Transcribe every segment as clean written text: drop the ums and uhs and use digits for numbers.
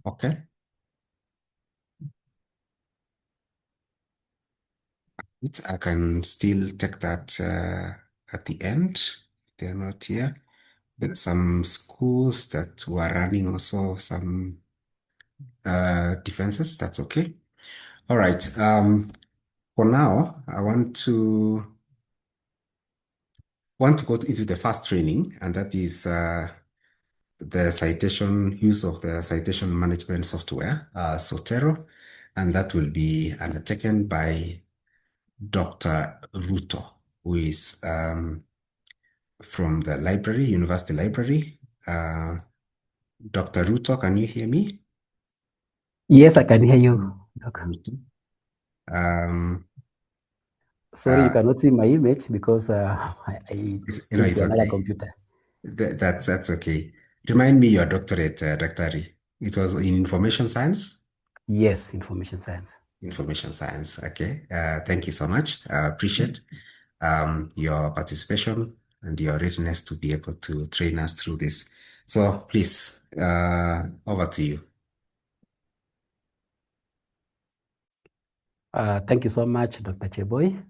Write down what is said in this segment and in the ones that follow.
Okay. I can still take that at the end. They're not here. There are some schools that were running also some defenses. That's okay. All right. For now, I want to go into the first training, and that is the citation use of the citation management software, Sotero, and that will be undertaken by Dr. Ruto, who is from the library, University Library. Dr. Ruto, can you hear me? Yes, I can hear you, Mm. Doc. Um, Sorry, you uh, cannot see my image because I changed it's to another okay. computer. That's okay. Remind me your doctorate, Dr. It was in information science? Yes, information science. Information science. Okay. Thank you so much. I appreciate your participation and your readiness to be able to train us through this. So please, over to you. Thank you so much, Dr. Cheboy.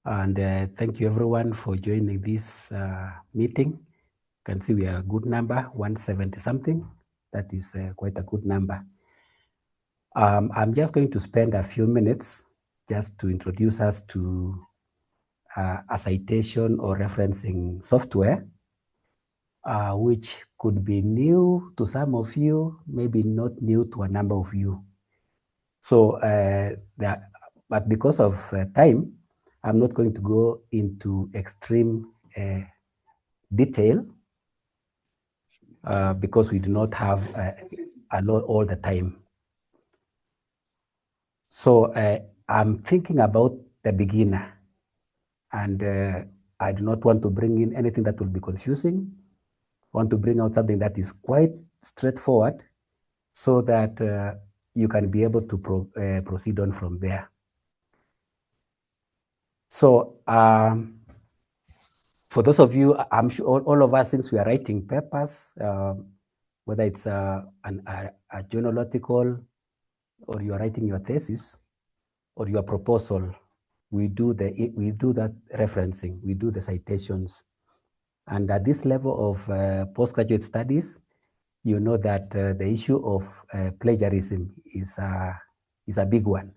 And thank you everyone for joining this meeting. You can see we are a good number, 170 something. That is quite a good number. I'm just going to spend a few minutes just to introduce us to a citation or referencing software, which could be new to some of you, maybe not new to a number of you. So, but because of time, I'm not going to go into extreme detail because we do not have a lot all the time. So I'm thinking about the beginner, and I do not want to bring in anything that will be confusing. I want to bring out something that is quite straightforward so that you can be able to proceed on from there. So for those of you, I'm sure all of us, since we are writing papers, whether it's a journal article or you are writing your thesis or your proposal, we do that referencing, we do the citations. And at this level of postgraduate studies, you know that the issue of plagiarism is a big one.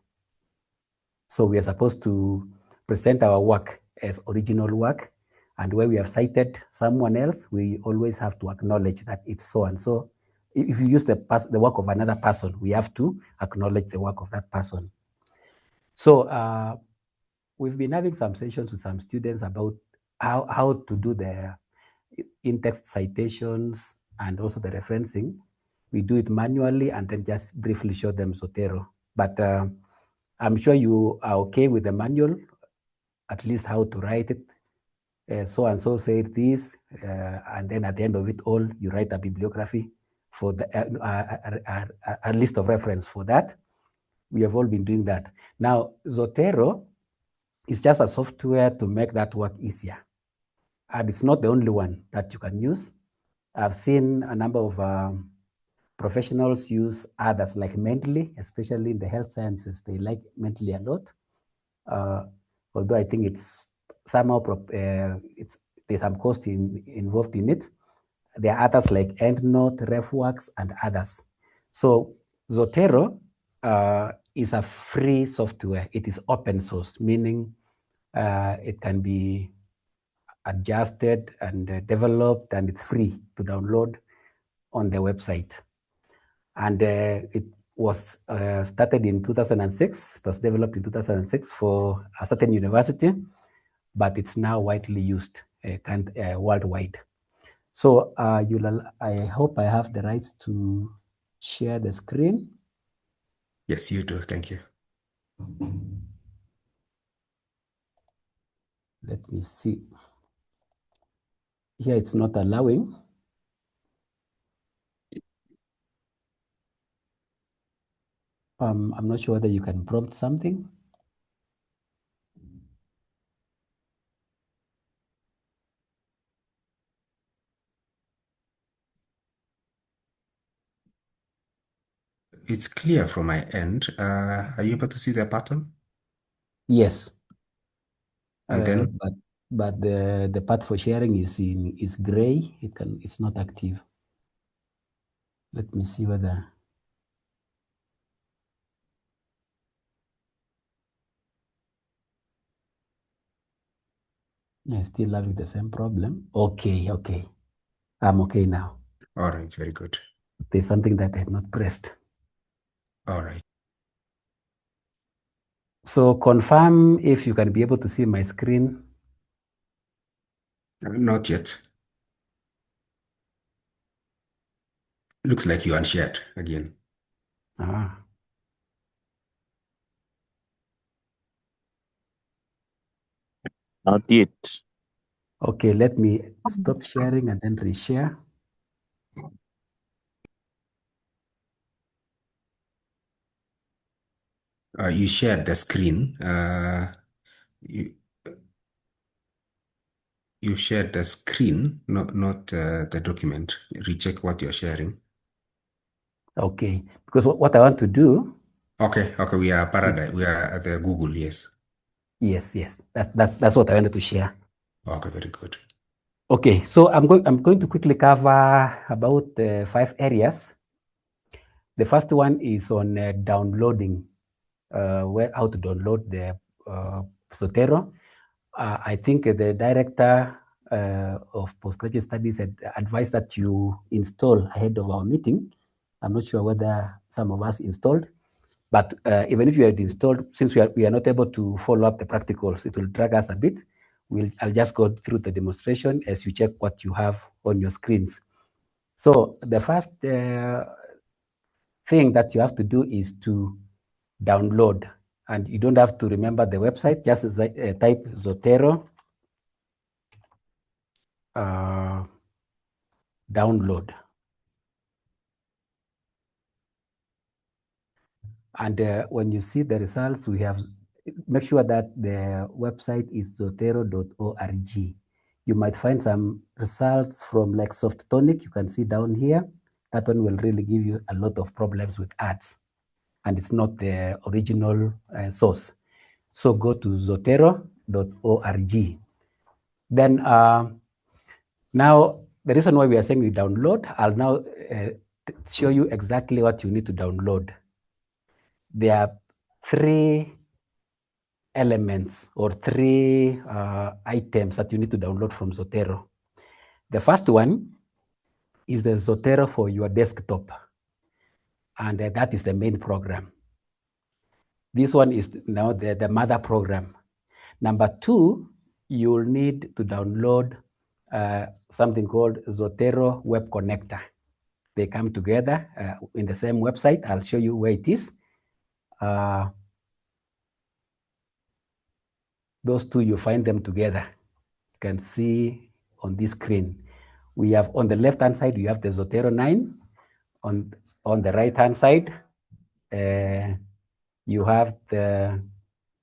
So we are supposed to present our work as original work. And where we have cited someone else, we always have to acknowledge that it's so and so. If you use the work of another person, we have to acknowledge the work of that person. So we've been having some sessions with some students about how to do the in-text citations and also the referencing. We do it manually and then just briefly show them Zotero. But I'm sure you are okay with the manual, at least how to write it. So and so said this, and then at the end of it all, you write a bibliography for a list of reference for that. We have all been doing that. Now, Zotero is just a software to make that work easier. And it's not the only one that you can use. I've seen a number of professionals use others like Mendeley, especially in the health sciences. They like Mendeley a lot. Although I think it's somehow there's some cost involved in it. There are others like EndNote, RefWorks, and others. So Zotero is a free software. It is open source, meaning it can be adjusted and developed, and it's free to download on the website. And it was started in 2006. It was developed in 2006 for a certain university, but it's now widely used worldwide. So I hope I have the rights to share the screen. Yes, you do. Thank you. Let me see. Here it's not allowing. I'm not sure whether you can prompt something. It's clear from my end. Are you able to see the button? Yes. And then, But the path for sharing is gray. It's not active. Let me see whether. Yeah, still having the same problem. Okay. I'm okay now. all right, very good. There's something that I had not pressed. All right. So confirm if you can be able to see my screen. Not yet. Looks like you unshared again. Ah, Not yet. okay, let me stop sharing and then reshare. You shared the screen. You you shared the screen, not the document. Recheck what you're sharing. Okay, because what I want to do. Okay, we are paradise. We are at the Google, yes. Yes, that's what I wanted to share. Okay, very good. Okay, so I'm going to quickly cover about 5 areas. The first one is on downloading, how to download the Zotero. I think the director of postgraduate studies had advised that you install ahead of our meeting. I'm not sure whether some of us installed, but even if you had installed, since we are not able to follow up the practicals, it will drag us a bit. I'll just go through the demonstration as you check what you have on your screens. So the first thing that you have to do is to download, and you don't have to remember the website. Just type Zotero download. And when you see the results, make sure that the website is zotero.org. You might find some results from like Softonic. You can see down here. That one will really give you a lot of problems with ads, and it's not the original source. So go to zotero.org. Then now, the reason why we are saying we download, I'll now show you exactly what you need to download. There are 3 elements or 3 items that you need to download from Zotero. The first one is the Zotero for your desktop, and that is the main program. This one is now the mother program. Number 2, you'll need to download something called Zotero Web Connector. They come together in the same website. I'll show you where it is. Those two, you find them together. You can see on this screen. We have on the left-hand side, you have the Zotero 9. On the right-hand side, you have the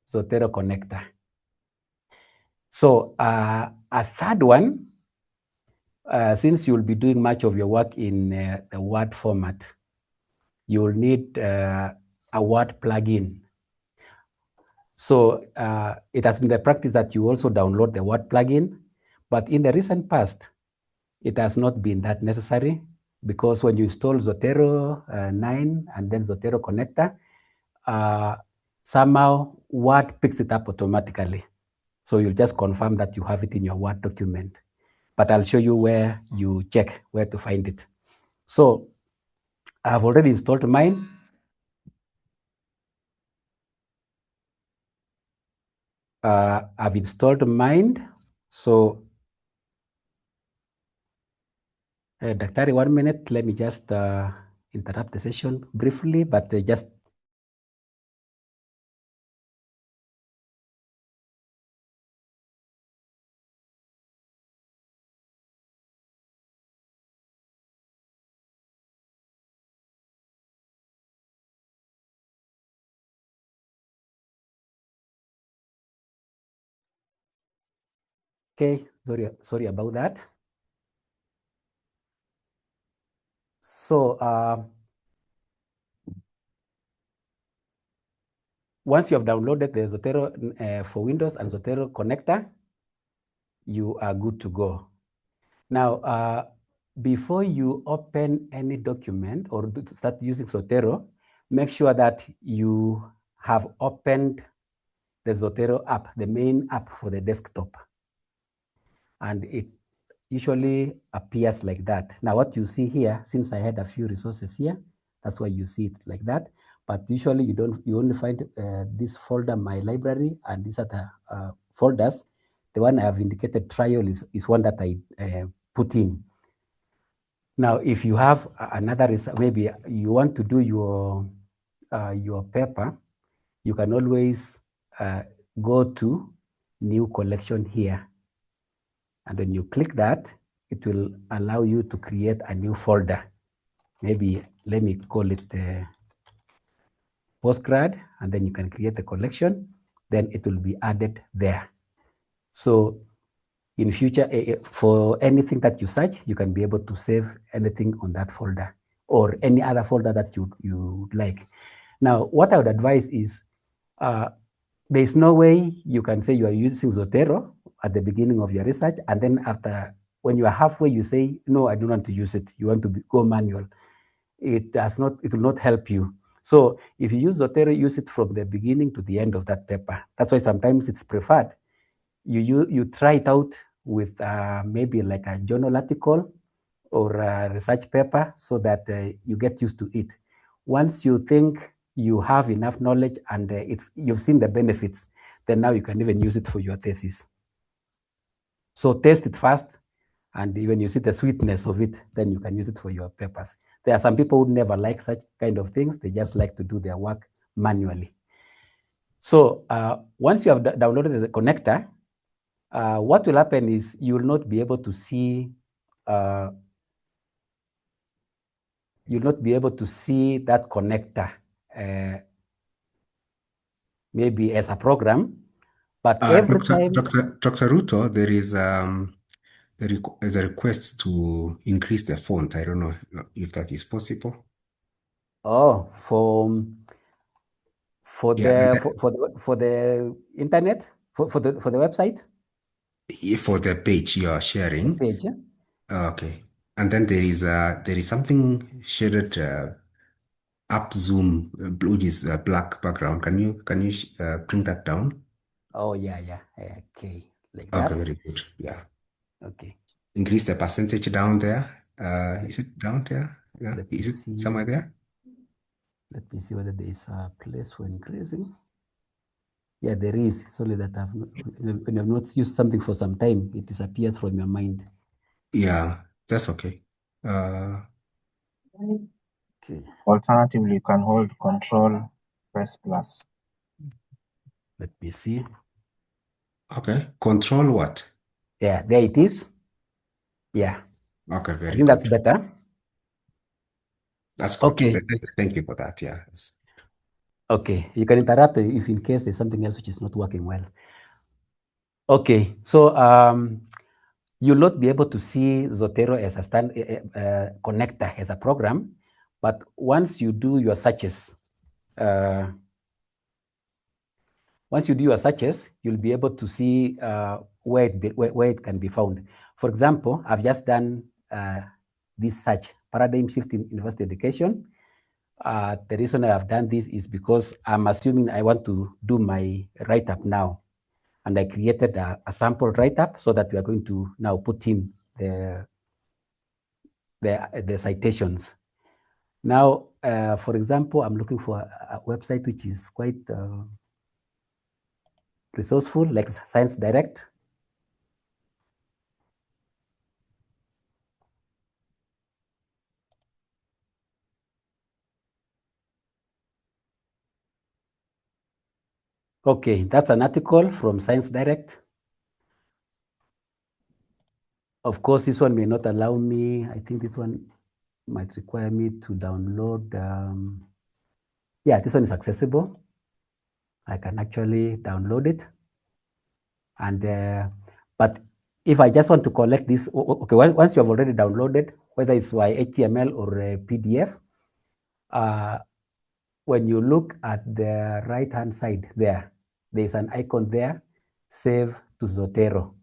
Zotero connector. So a third one, since you'll be doing much of your work in the Word format, you'll need a Word plugin. So it has been the practice that you also download the Word plugin, but in the recent past, it has not been that necessary, because when you install Zotero 9 and then Zotero connector, somehow Word picks it up automatically. So you'll just confirm that you have it in your Word document. But I'll show you where you check where to find it. So I've already installed mine. I've installed mine. So Daktari, 1 minute. Let me just interrupt the session briefly, but just. Okay, sorry about that. So once you have downloaded the Zotero for Windows and Zotero connector, you are good to go. Now, before you open any document or start using Zotero, make sure that you have opened the Zotero app, the main app for the desktop. And it usually appears like that. Now, what you see here, since I had a few resources here, that's why you see it like that. But usually you only find this folder, my library, and these other folders. The one I have indicated, trial, is one that I put in. Now, if you have another, maybe you want to do your paper, you can always go to new collection here. And when you click that, it will allow you to create a new folder. Maybe let me call it Postgrad, and then you can create a collection, then it will be added there. So in future, for anything that you search, you can be able to save anything on that folder or any other folder that you like. Now, what I would advise is there's no way you can say you are using Zotero at the beginning of your research, and then after, when you are halfway, you say, no, I don't want to use it. You want to go manual. It will not help you. So if you use Zotero, use it from the beginning to the end of that paper. That's why sometimes it's preferred. You try it out with maybe like a journal article or a research paper so that you get used to it. Once you think you have enough knowledge and you've seen the benefits, then now you can even use it for your thesis. So test it first, and when you see the sweetness of it, then you can use it for your papers. There are some people who never like such kind of things. They just like to do their work manually. So once you have downloaded the connector, what will happen is you will not be able to see that connector maybe as a program, but every time. Dr. Ruto, there is a request to increase the font. I don't know if that is possible. Oh, for the internet, for the website. For the page you are sharing. The page. Okay, and then there is something shaded up zoom, which is a black background. Can you bring that down? Oh yeah. Okay, like Okay, that. very good. Yeah. Okay. Increase the percentage down there. Is it down there? Yeah. Is it somewhere there? Let me see whether there is a place for increasing. Yeah, there is. It's only that when you've not used something for some time, it disappears from your mind. Yeah, that's okay. Okay. Alternatively, you can hold Control, press plus. Let me see. Okay. Control what? Yeah, there it is. Yeah. Okay, very I think good. that's better. That's good. Okay. Thank you for that. Yeah. Okay. You can interrupt if in case there's something else which is not working well. Okay. So you'll not be able to see Zotero as a connector, as a program, but once you do your searches, you'll be able to see where it can be found. For example, I've just done this search, paradigm shift in university education. The reason I've done this is because I'm assuming I want to do my write-up now. And I created a sample write-up so that we are going to now put in the citations. Now, for example, I'm looking for a website which is quite resourceful, like Science Direct. Okay, that's an article from Science Direct. Of course, this one may not allow me. I think this one might require me to download. Yeah, this one is accessible. I can actually download it. And but if I just want to collect this, okay, once you have already downloaded, whether it's by HTML or PDF, when you look at the right-hand side there's an icon there, save to Zotero.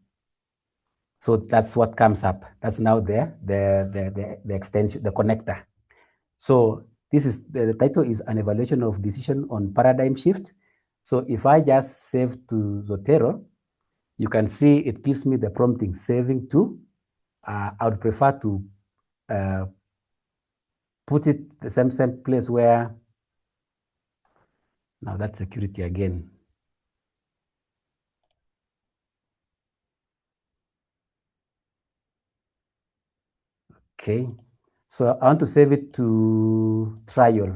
So that's what comes up. That's now the extension, the connector. So this is the title is an evaluation of decision on paradigm shift. So if I just save to Zotero, you can see it gives me the prompting saving to. I would prefer to put it the same place where, now that's security again. Okay, so I want to save it to trial.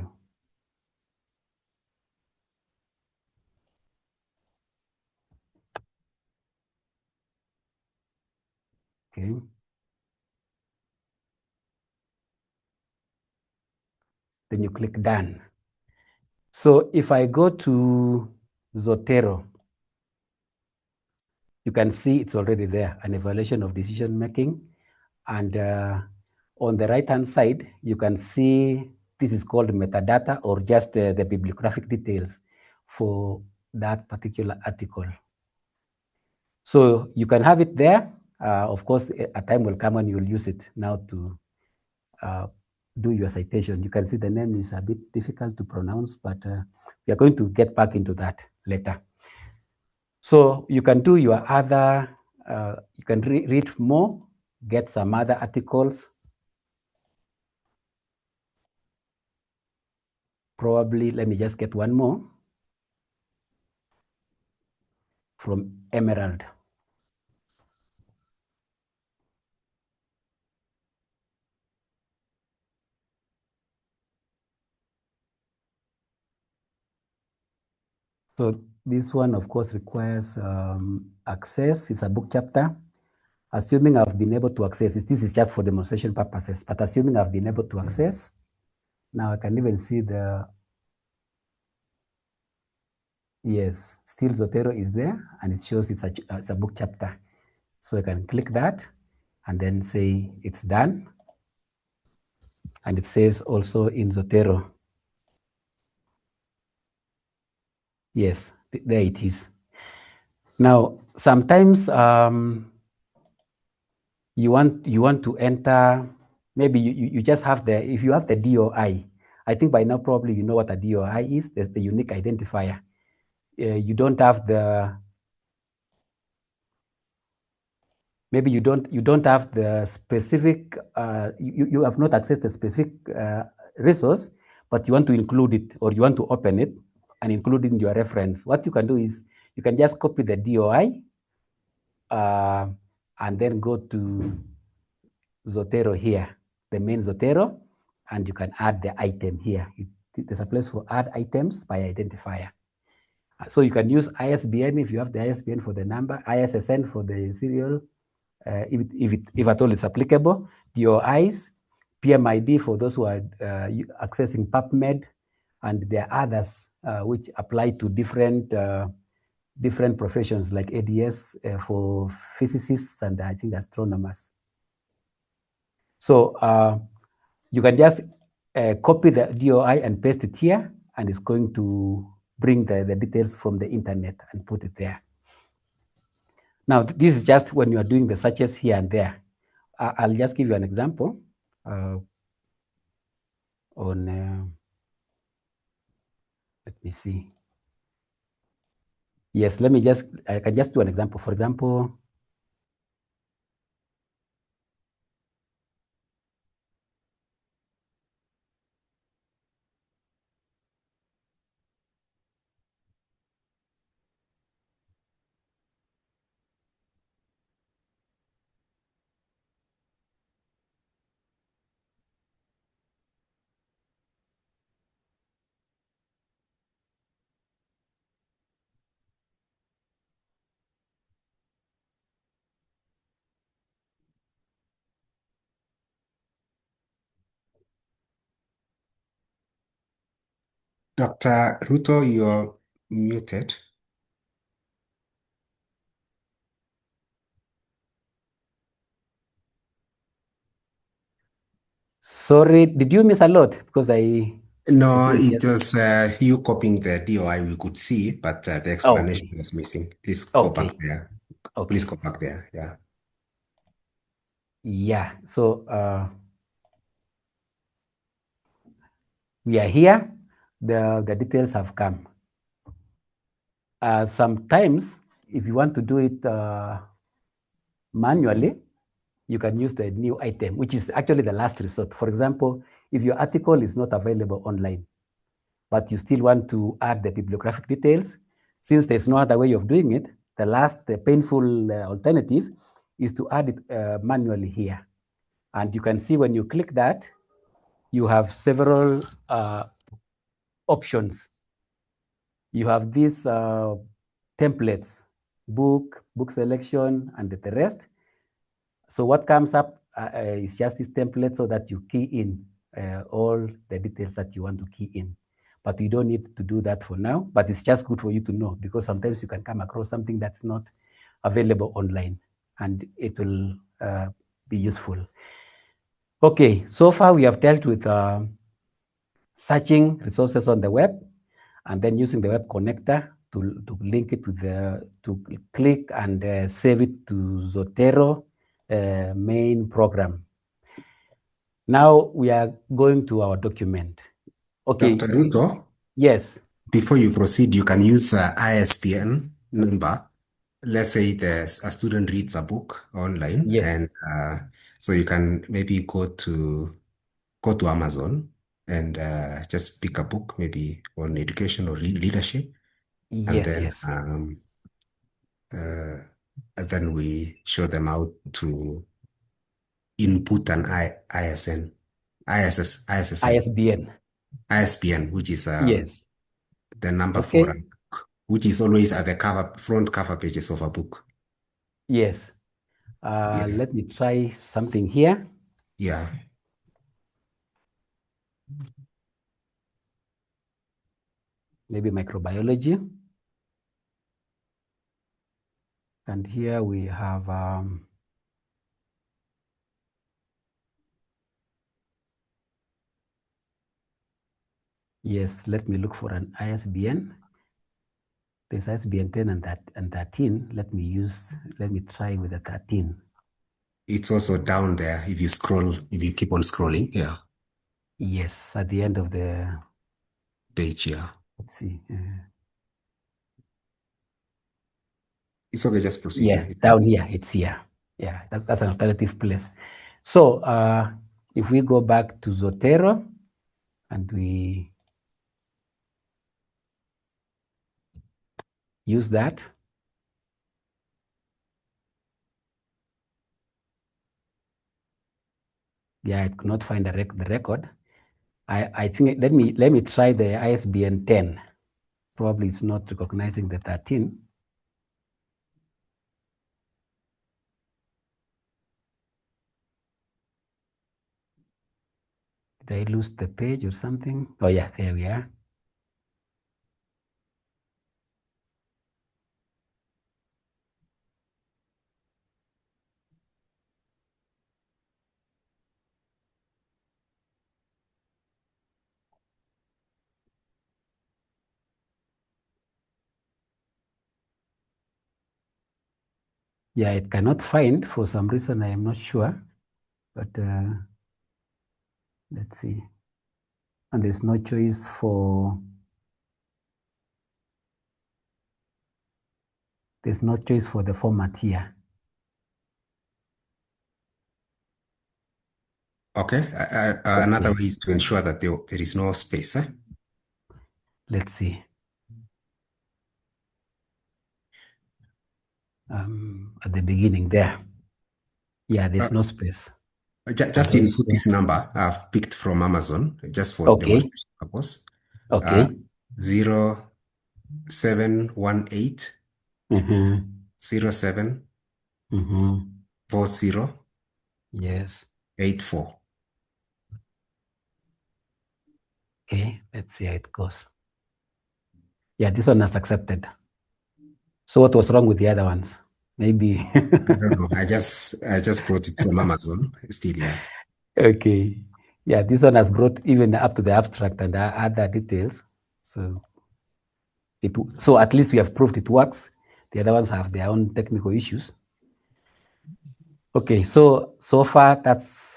Okay. Then you click done. So if I go to Zotero, you can see it's already there, an evaluation of decision making. And on the right-hand side, you can see this is called metadata, or just the bibliographic details for that particular article. So you can have it there. Of course, a time will come when you'll use it now to do your citation. You can see the name is a bit difficult to pronounce, but we are going to get back into that later. So you can do your other, you can read more, get some other articles. Probably, let me just get one more from Emerald. So this one, of course, requires access. It's a book chapter. Assuming I've been able to access it, this is just for demonstration purposes, but assuming I've been able to access, now I can even see the, yes, still Zotero is there, and it shows it's a book chapter. So I can click that and then say it's done. And it saves also in Zotero. Yes, there it is. Now, sometimes you want to enter, maybe you just have the, if you have the DOI, I think by now probably you know what a DOI is, the unique identifier. You don't have the, maybe you don't have the specific, you have not accessed the specific resource, but you want to include it, or you want to open it and include it in your reference. What you can do is you can just copy the DOI and then go to Zotero here, the main Zotero, and you can add the item here. There's a place for add items by identifier. So you can use ISBN if you have the ISBN for the number, ISSN for the serial, if at all it's applicable, DOIs, PMID for those who are accessing PubMed, and there are others which apply to different professions like ADS for physicists and I think astronomers. So you can just copy the DOI and paste it here, and it's going to bring the details from the internet and put it there. Now, this is just when you are doing the searches here and there. I'll just give you an example on, let me see. Yes, let me just, I can just do an example. For example, Dr. Ruto, you're muted. sorry, did you miss a lot? Because I No, I think it was you copying the DOI we could see, but the explanation okay. was missing. Please go back Okay. there. Please Okay. go back there. Yeah. Yeah. So we are here. The details have come. Sometimes, if you want to do it manually, you can use the new item, which is actually the last resort. For example, if your article is not available online, but you still want to add the bibliographic details, since there's no other way of doing it, the painful alternative is to add it manually here. And you can see when you click that, you have several options. You have these templates, book selection, and the rest. So what comes up is just this template so that you key in all the details that you want to key in. But you don't need to do that for now, but it's just good for you to know, because sometimes you can come across something that's not available online, and it will be useful. Okay, so far we have dealt with searching resources on the web, and then using the web connector to link it to click and save it to Zotero main program. Now we are going to our document. Okay. Dr. Ruto, Yes. before you proceed, you can use ISBN number. Let's say a student reads a book online, Yes. and so you can maybe go to Amazon and just pick a book, maybe on education or leadership, and Yes. then Yes. we show them how to input an ISBN, which is Yes. the number for a Okay. book, which is always at the front cover pages of a book. Yes. Yeah. Let me try something here. Yeah. Maybe microbiology. And here we have yes, let me look for an ISBN. There's ISBN 10 and 13. Let me try with the 13. It's also down there if you keep on scrolling. Yeah. Yes, at the end of the Page. Yeah. let's see. It's okay. Just proceed. Yeah, down here, it's here. Yeah, that's an alternative place. So if we go back to Zotero and we use that, yeah, it could not find the record. I think let me try the ISBN 10. Probably it's not recognizing the 13. Did I lose the page or something? Oh yeah, there we are. Yeah, it cannot find for some reason. I am not sure, but let's see. And there's no choice for the format here. Okay. Another way is to ensure that there is no space. Let's see. At the beginning there. Yeah, there's no space. Just input this number I've picked from Amazon just for demonstration purpose. Okay. 0718 07 40 Yes. 84. Okay, let's see how it goes. Yeah, this one has accepted. So what was wrong with the other ones? Maybe. I don't know. I just brought it from Amazon. Still, yeah. Okay. Yeah, this one has brought even up to the abstract and other details. So at least we have proved it works. The other ones have their own technical issues. Okay, so far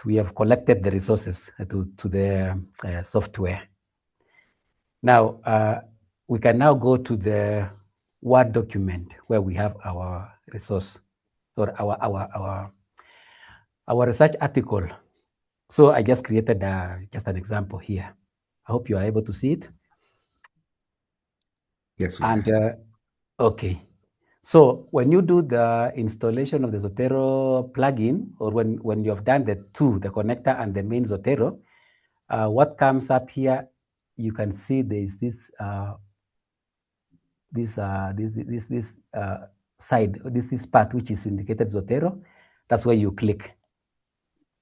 we have collected the resources to the software. Now we can now go to the Word document where we have our resource or our research article. So I just created just an example here. I hope you are able to see it. Yes. And okay. So when you do the installation of the Zotero plugin, or when you have done the connector and the main Zotero, what comes up here, you can see there is this side, this part which is indicated Zotero. That's where you click,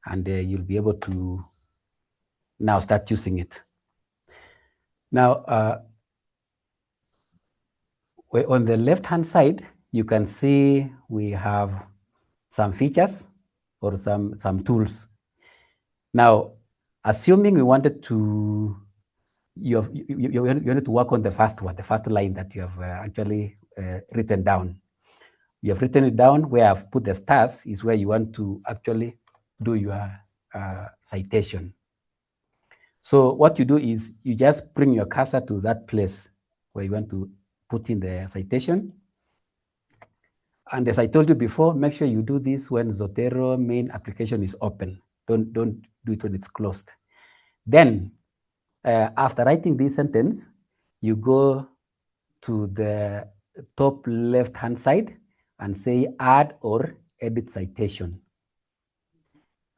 and you'll be able to now start using it. Now, on the left-hand side, you can see we have some features or some tools. Now, assuming we wanted to, you wanted to work on the first one, the first line that you have actually written down. You have written it down. Where I've put the stars is where you want to actually do your citation. So what you do is you just bring your cursor to that place where you want to put in the citation. And as I told you before, make sure you do this when Zotero main application is open. Don't do it when it's closed. Then, after writing this sentence, you go to the top left-hand side and say add or edit citation.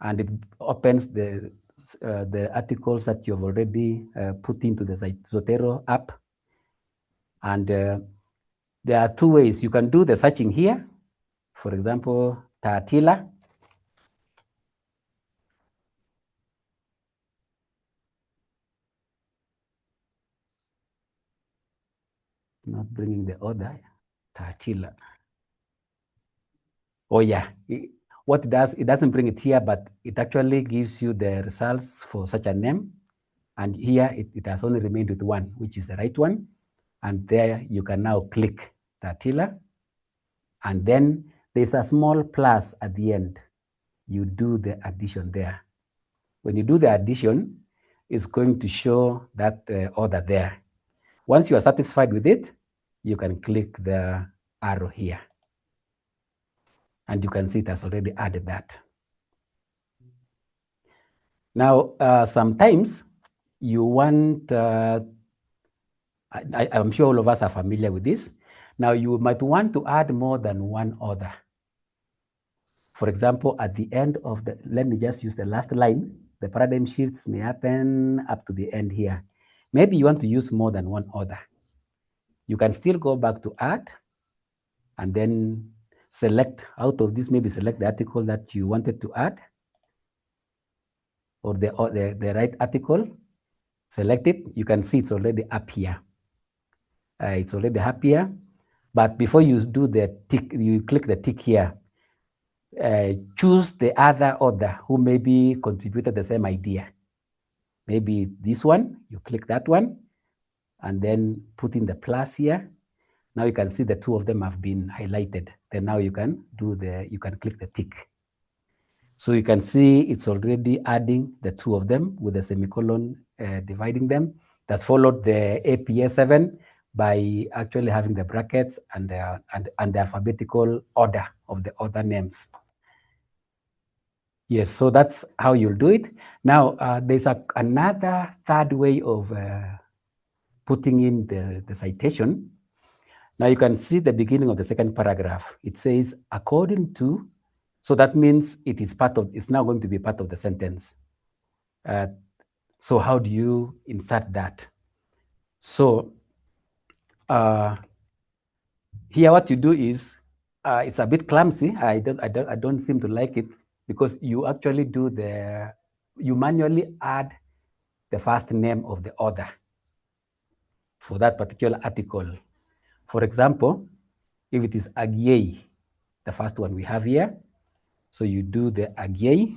And it opens the articles that you've already put into the Zotero app. And there are two ways. You can do the searching here. For example, Taatila. Not bringing the order. Taatila. Oh yeah, what it does, it doesn't bring it here, but it actually gives you the results for such a name. And here it has only remained with one, which is the right one. And there you can now click Taatila. And then there's a small plus at the end. You do the addition there. When you do the addition, it's going to show that order there. Once you are satisfied with it, you can click the arrow here. And you can see it has already added that. Now, sometimes you want, I'm sure all of us are familiar with this. Now, you might want to add more than one order. For example, at the end of the, let me just use the last line. The paradigm shifts may happen up to the end here. Maybe you want to use more than one order. You can still go back to add and then select out of this, maybe select the article that you wanted to add or the right article. Select it. You can see it's already up here. It's already up here. But before you do the tick, you click the tick here. Choose the other order who maybe contributed the same idea. Maybe this one, you click that one, and then put in the plus here. Now you can see the two of them have been highlighted. Then now you can click the tick. So you can see it's already adding the two of them with a semicolon dividing them. That's followed the APS 7 by actually having the brackets and the alphabetical order of the other names. Yes, so that's how you'll do it. Now, there's another third way of putting in the citation. Now you can see the beginning of the second paragraph. It says, according to, so that means it's now going to be part of the sentence. So how do you insert that? So here what you do is, it's a bit clumsy. I don't seem to like it because you actually you manually add the first name of the author for that particular article. For example, if it is Agyei, the first one we have here, so you do the Agyei.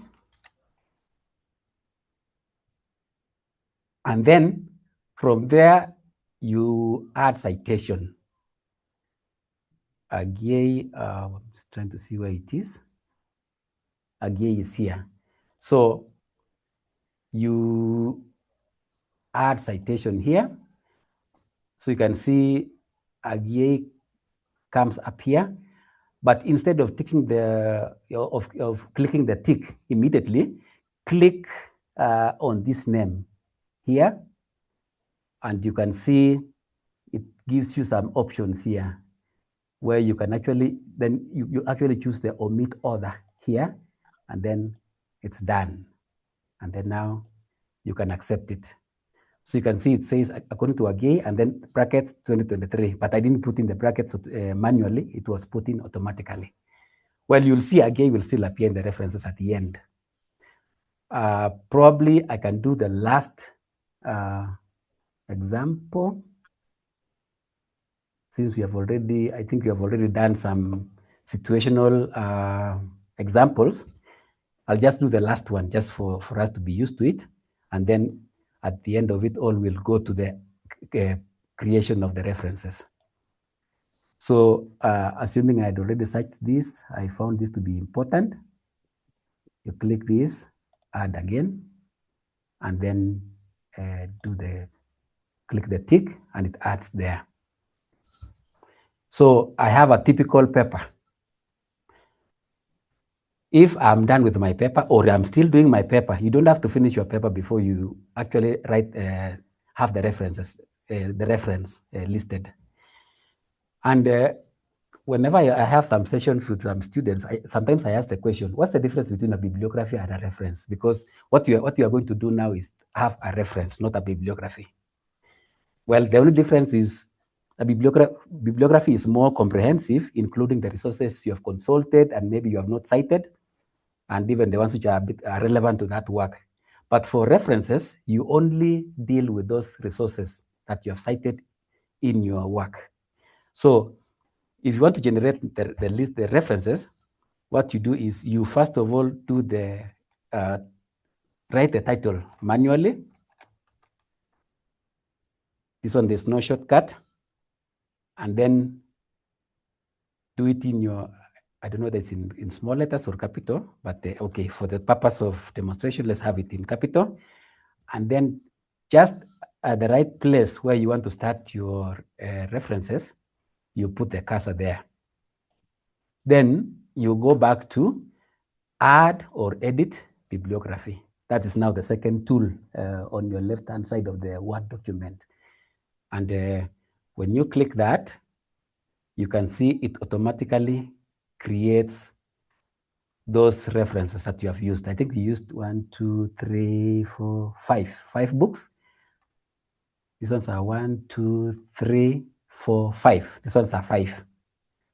And then from there, you add citation. Again, I'm just trying to see where it is. Again is here. So you add citation here. So you can see again comes up here. But instead of ticking of clicking the tick immediately, click on this name here, and you can see it gives you some options here where you can actually, then you actually choose the omit order here, and then it's done. And then now you can accept it. So you can see it says according to AGAE and then brackets 2023, but I didn't put in the brackets manually, it was put in automatically. Well, you'll see AGAE will still appear in the references at the end. Probably I can do the last example. Since we have already, I think we have already done some situational examples, I'll just do the last one just for us to be used to it. And then at the end of it all, we'll go to the creation of the references. So assuming I'd already searched this, I found this to be important. You click this, add again, and then click the tick, and it adds there. So I have a typical paper. If I'm done with my paper, or I'm still doing my paper, you don't have to finish your paper before you actually write, have the references, the reference listed. And whenever I have some sessions with some students, sometimes I ask the question, what's the difference between a bibliography and a reference? Because what you are going to do now is have a reference, not a bibliography. Well, the only difference is a bibliography is more comprehensive, including the resources you have consulted and maybe you have not cited, and even the ones which are relevant to that work. But for references, you only deal with those resources that you have cited in your work. So if you want to generate the references, what you do is you first of all do write the title manually. This one, there's no shortcut. And then do it in your, I don't know that it's in small letters or capital, but okay, for the purpose of demonstration, let's have it in capital. And then just at the right place where you want to start your references, you put the cursor there. Then you go back to add or edit bibliography. That is now the second tool on your left-hand side of the Word document. And when you click that, you can see it automatically creates those references that you have used. I think we used 1, 2, 3, 4, 5 books. These ones are 1, 2, 3, 4, 5. These ones are 5.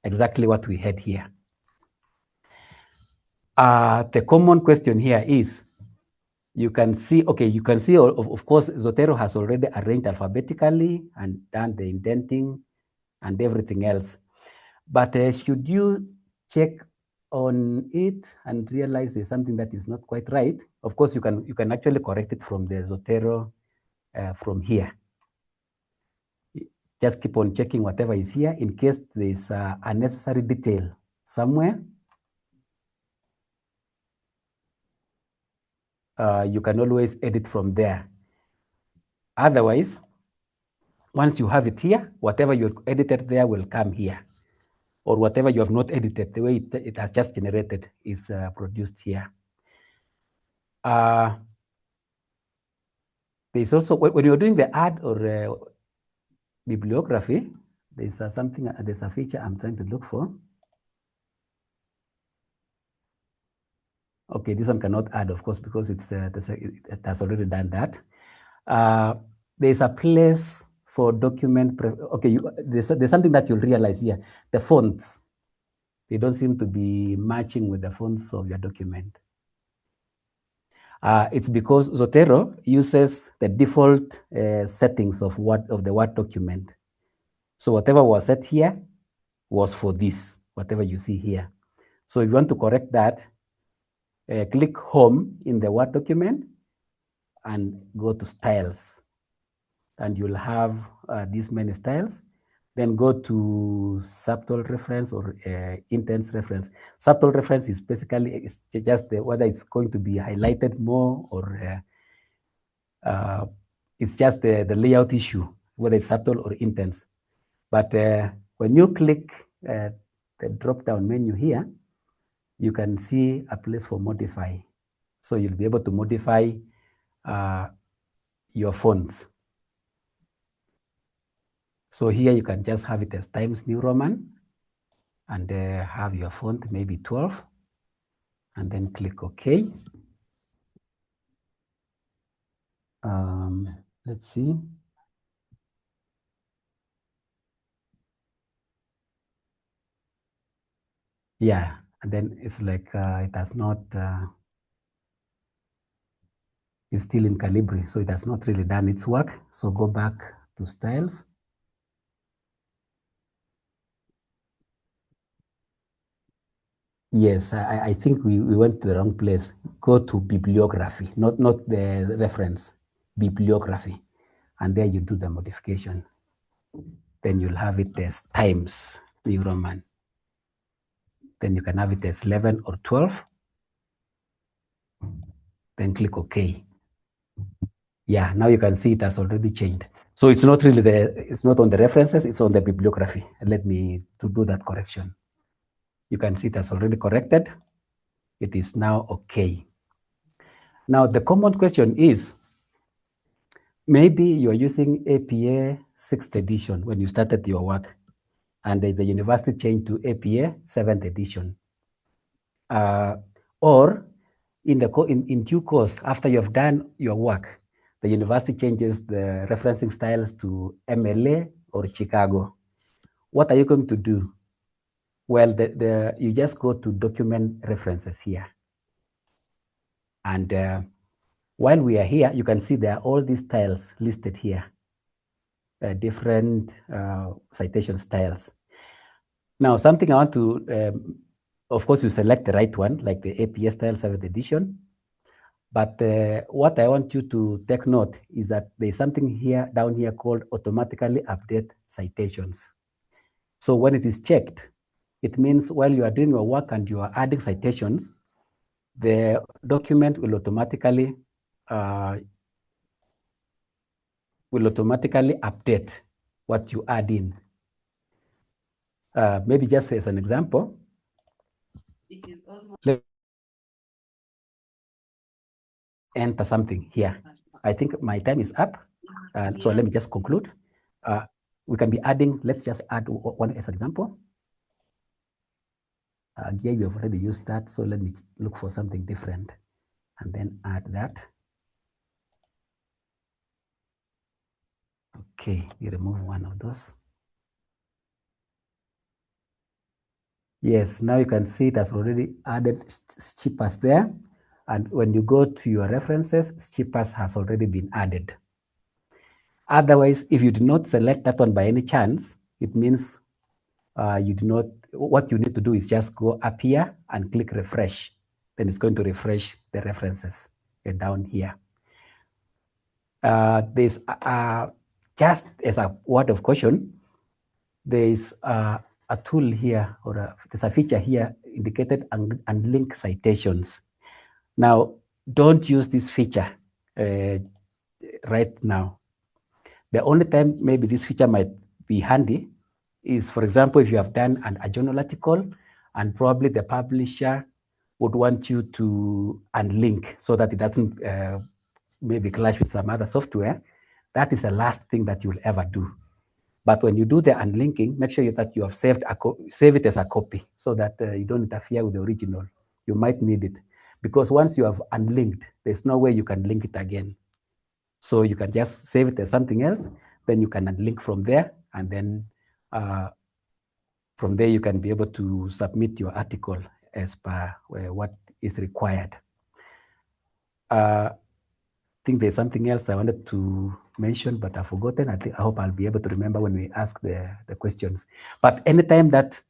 Exactly what we had here. The common question here is, you can see, okay, you can see, of course, Zotero has already arranged alphabetically and done the indenting and everything else. But should you check on it and realize there's something that is not quite right, of course, you can actually correct it from the Zotero from here. Just keep on checking whatever is here in case there's unnecessary detail somewhere. You can always edit from there. Otherwise, once you have it here, whatever you edited there will come here. Or whatever you have not edited, the way it has just generated is produced here. There's also, when you're doing the add or bibliography, there's there's a feature I'm trying to look for. Okay, this one cannot add, of course, because it has already done that. There's a place for document. Okay, there's something that you'll realize here. The fonts, they don't seem to be matching with the fonts of your document. It's because Zotero uses the default settings of the Word document. So whatever was set here was for this, whatever you see here. So if you want to correct that, click Home in the Word document and go to Styles. and you'll have these many styles. Then go to subtle reference or intense reference. Subtle reference is basically it's just whether it's going to be highlighted more or it's just the layout issue, whether it's subtle or intense. But when you click the drop-down menu here, you can see a place for modify. So you'll be able to modify your fonts. So here you can just have it as Times New Roman and have your font maybe 12 and then click OK. Let's see. Yeah, and then it's like it has not, it's still in Calibri, so it has not really done its work. So go back to styles. Yes, I think we went to the wrong place. Go to bibliography, not the reference, bibliography. And there you do the modification. Then you'll have it as Times New Roman. Then you can have it as 11 or 12. Then click OK. Yeah, now you can see it has already changed. So it's not really it's not on the references, it's on the bibliography. Let me to do that correction. You can see it has already corrected. It is now okay. Now the common question is, maybe you're using APA 6th edition when you started your work, and the university changed to APA 7th edition. Or in due course, after you've done your work, the university changes the referencing styles to MLA or Chicago. What are you going to do? Well, you just go to document references here. And while we are here, you can see there are all these styles listed here, different citation styles. Now, something I want to, of course, you select the right one, like the APA style 7th edition. But what I want you to take note is that there's something here down here called automatically update citations. So when it is checked, it means while you are doing your work and you are adding citations, the document will automatically update what you add in. Maybe just as an example, let's enter something here. I think my time is up, so let me just conclude. We can be adding, let's just add one as an example. Here you have already used that, so let me look for something different and then add that. Okay, you remove one of those. Yes, now you can see it has already added Schippers there. And when you go to your references, Schippers has already been added. Otherwise, if you do not select that one by any chance, it means you do not, what you need to do is just go up here and click refresh. Then it's going to refresh the references down here. There's just as a word of caution, there's a tool here, or there's a feature here indicated unlinked citations. Now, don't use this feature right now. The only time maybe this feature might be handy is, for example, if you have done a journal article and probably the publisher would want you to unlink so that it doesn't maybe clash with some other software. That is the last thing that you'll ever do. But when you do the unlinking, make sure that you have save it as a copy so that you don't interfere with the original. You might need it because once you have unlinked, there's no way you can link it again. So you can just save it as something else, then you can unlink from there, and then from there you can be able to submit your article as per what is required. I think there's something else I wanted to mention, but I've forgotten. I hope I'll be able to remember when we ask the questions. But anytime that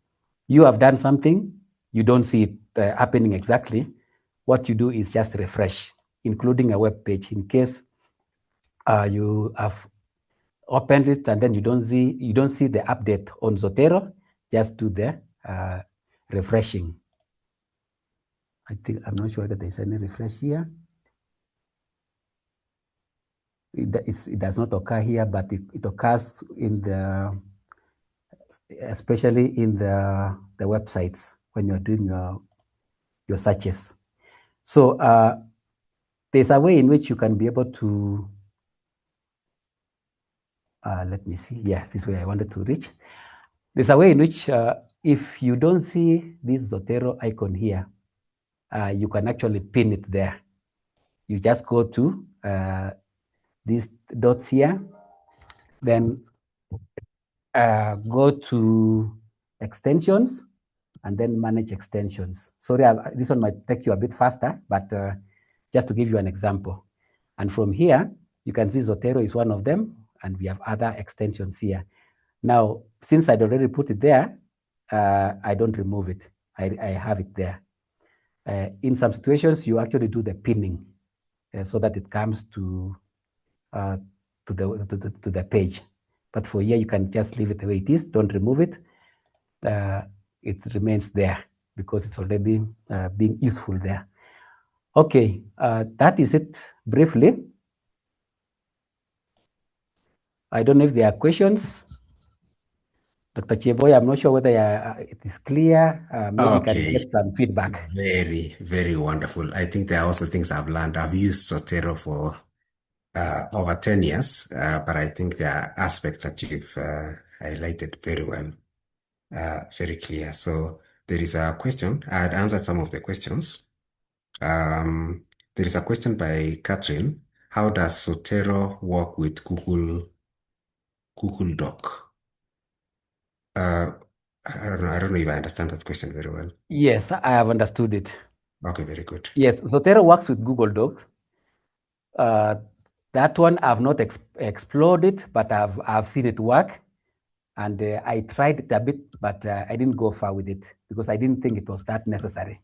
you have done something, you don't see it happening exactly, what you do is just refresh, including a web page, in case you have opened it and then you don't see the update on Zotero, just do the refreshing. I'm not sure whether there's any refresh here. It does not occur here, but it occurs in especially in the websites when you're doing your searches. So there's a way in which you can be able to, let me see, yeah, this way I wanted to reach. There's a way in which if you don't see this Zotero icon here, you can actually pin it there. You just go to these dots here, then go to extensions, and then manage extensions. Sorry, this one might take you a bit faster, but just to give you an example. And from here, you can see Zotero is one of them, and we have other extensions here. Now, since I'd already put it there, I don't remove it. I have it there. In some situations, you actually do the pinning so that it comes to the page. But for here, you can just leave it the way it is. Don't remove it. It remains there because it's already being useful there. Okay, that is it briefly. I don't know if there are questions. Dr. Cheboy, I'm not sure whether it is clear. Maybe we can get some feedback. Very, very wonderful. I think there are also things I've learned. I've used Zotero for over 10 years, but I think there are aspects that you've highlighted very well, very clear. So there is a question. I had answered some of the questions. There is a question by Catherine. How does Zotero work with Google Doc? I don't know if I understand that question very well. Yes, I have understood it. Okay, very good. Yes, Zotero works with Google Docs. That one I've not explored it, but I've seen it work. And I tried it a bit, but I didn't go far with it because I didn't think it was that necessary.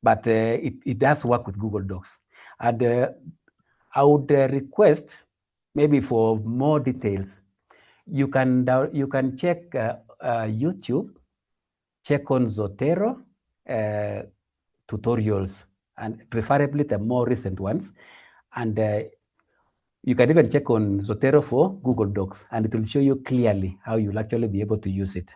But it does work with Google Docs. And I would request, maybe for more details, you can check YouTube, check on Zotero tutorials, and preferably the more recent ones. And you can even check on Zotero for Google Docs, and it will show you clearly how you'll actually be able to use it.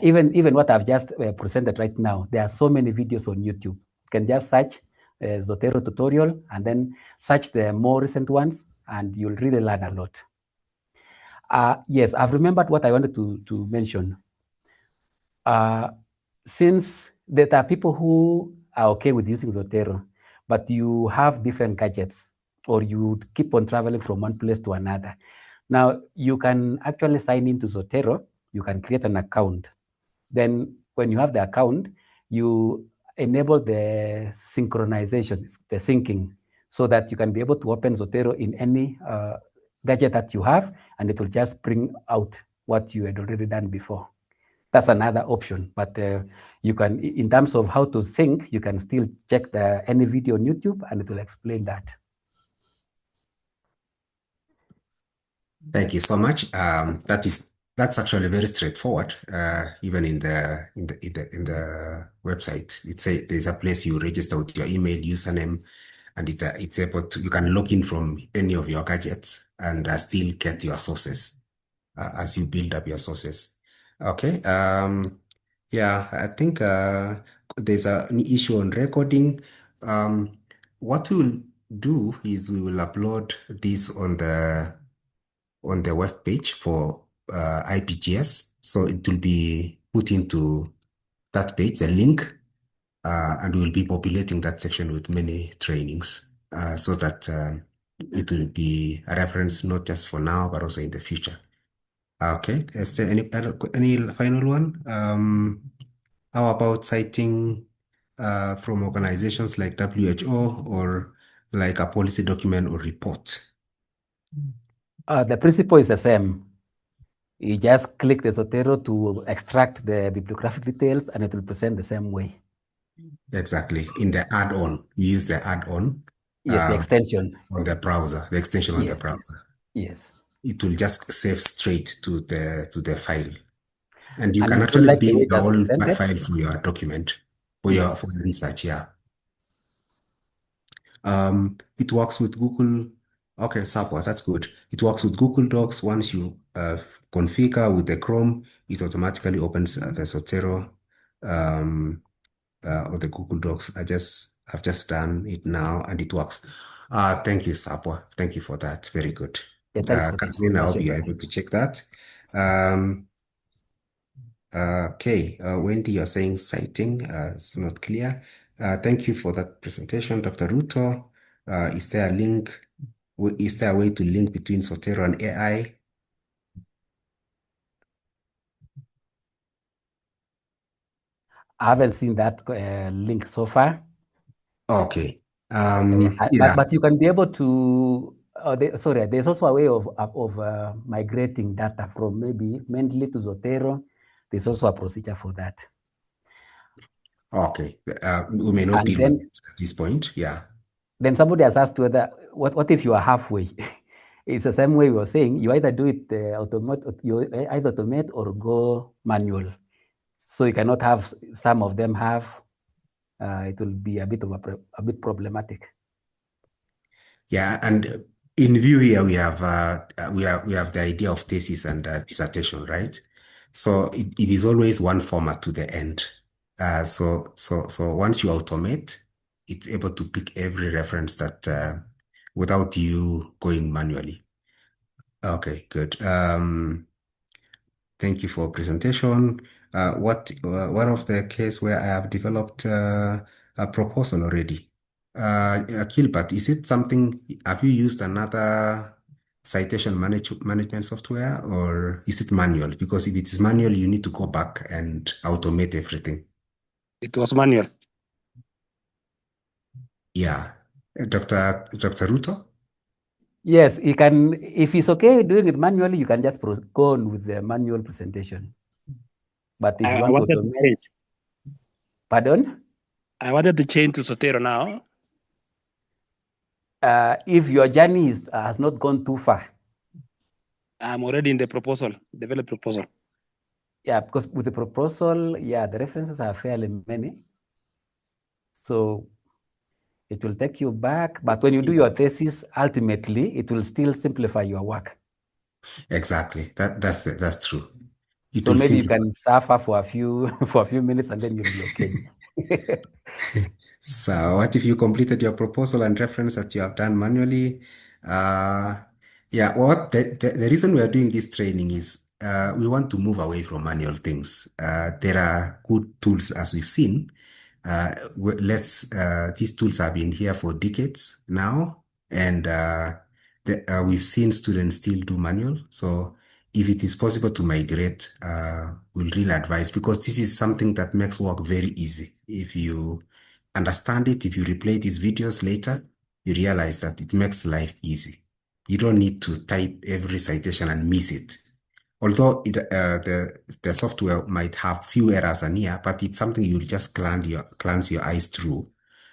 Even what I've just presented right now, there are so many videos on YouTube. You can just search Zotero tutorial and then search the more recent ones, and you'll really learn a lot. Yes, I've remembered what I wanted to mention. Since there are people who are okay with using Zotero, but you have different gadgets, or you keep on traveling from one place to another. Now, you can actually sign into Zotero. You can create an account. Then when you have the account, you enable the synchronization, the syncing, so that you can be able to open Zotero in any gadget that you have, and it will just bring out what you had already done before. That's another option, but you can, in terms of how to sync, you can still check any video on YouTube, and it will explain that. Thank you so much. That's actually very straightforward. Even in the website, there's a place you register with your email, username, and it's able to, you can log in from any of your gadgets and still get your sources as you build up your sources. Okay. Yeah, I think there's an issue on recording. What we'll do is we will upload this on the web page for IPGS. So it will be put into that page, the link, and we'll be populating that section with many trainings so that it will be a reference not just for now, but also in the future. Okay, is there any final one? How about citing from organizations like WHO or like a policy document or report? The principle is the same. You just click the Zotero to extract the bibliographic details, and it will present the same way. Exactly. In the add-on, you use the add-on. Yes, the extension. On the browser, the extension on the browser. Yes. It will just save straight to the file. And you And can you don't actually like the way build it the has whole presented? file for your document, Yes. for your research, yeah. It works with Google. Okay, Sapwa, that's good. It works with Google Docs. Once you configure with the Chrome, it automatically opens the Zotero or the Google Docs. I've just done it now and it works. Thank you, Sapwa. Thank you for that. Very good. Yeah, thanks for the Catherine, I hope information. you're able to check that. Okay, Wendy, you're saying citing, it's not clear. Thank you for that presentation, Dr. Ruto. Is there a link? Is there a way to link between Zotero and AI? I haven't seen that link so far. Okay. But you can be able to. Sorry, there's also a way of migrating data from maybe Mendeley to Zotero. There's also a procedure for that. Okay. We may not And deal then, with it at this point. Yeah. then somebody has asked whether what if you are halfway? It's the same way we were saying. You either do it you either automate or go manual. So you cannot have some of them have. It will be a bit problematic. Yeah, and in view here we have the idea of thesis and dissertation, right? So it is always one format to the end. So once you automate, it's able to pick every reference that without you going manually. Okay, good. Thank you for presentation. One of the case where I have developed a proposal already. Gilbert, is it something, have you used another citation management software or is it manual? Because if it is manual, you need to go back and automate everything. It was manual. Yeah. Dr. Ruto? Yes, you can. If it's okay doing it manually, you can just go on with the manual presentation. But if you want to automate, pardon? I wanted to change to Zotero now. If your journey has not gone too far. I'm already in the proposal, develop proposal. Yeah, because with the proposal, yeah, the references are fairly many. So it will take you back. But when you do your thesis, ultimately, it will still simplify your work. Exactly. That's true. So maybe you can suffer for a few minutes and then you'll be okay. So what if you completed your proposal and reference that you have done manually? Yeah, what the reason we are doing this training is we want to move away from manual things. There are good tools as we've seen. These tools have been here for decades now, and we've seen students still do manual. So if it is possible to migrate, we'll really advise because this is something that makes work very easy. If you understand it, if you replay these videos later, you realize that it makes life easy. You don't need to type every citation and miss it. Although the software might have few errors and here, but it's something you'll just glance your eyes through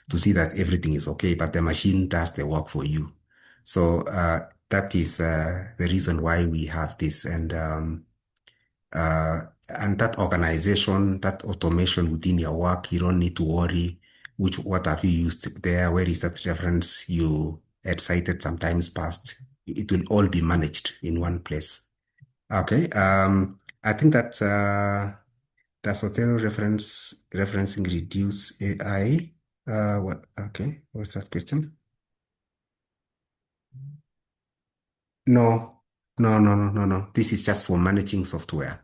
to see that everything is okay, but the machine does the work for you. So that is the reason why we have this, and that organization, that automation within your work, you don't need to worry what have you used there, where is that reference you had cited sometimes past. It will all be managed in one place. Okay. I think that does Zotero referencing reduce AI? Okay. What's that question? No. This is just for managing software.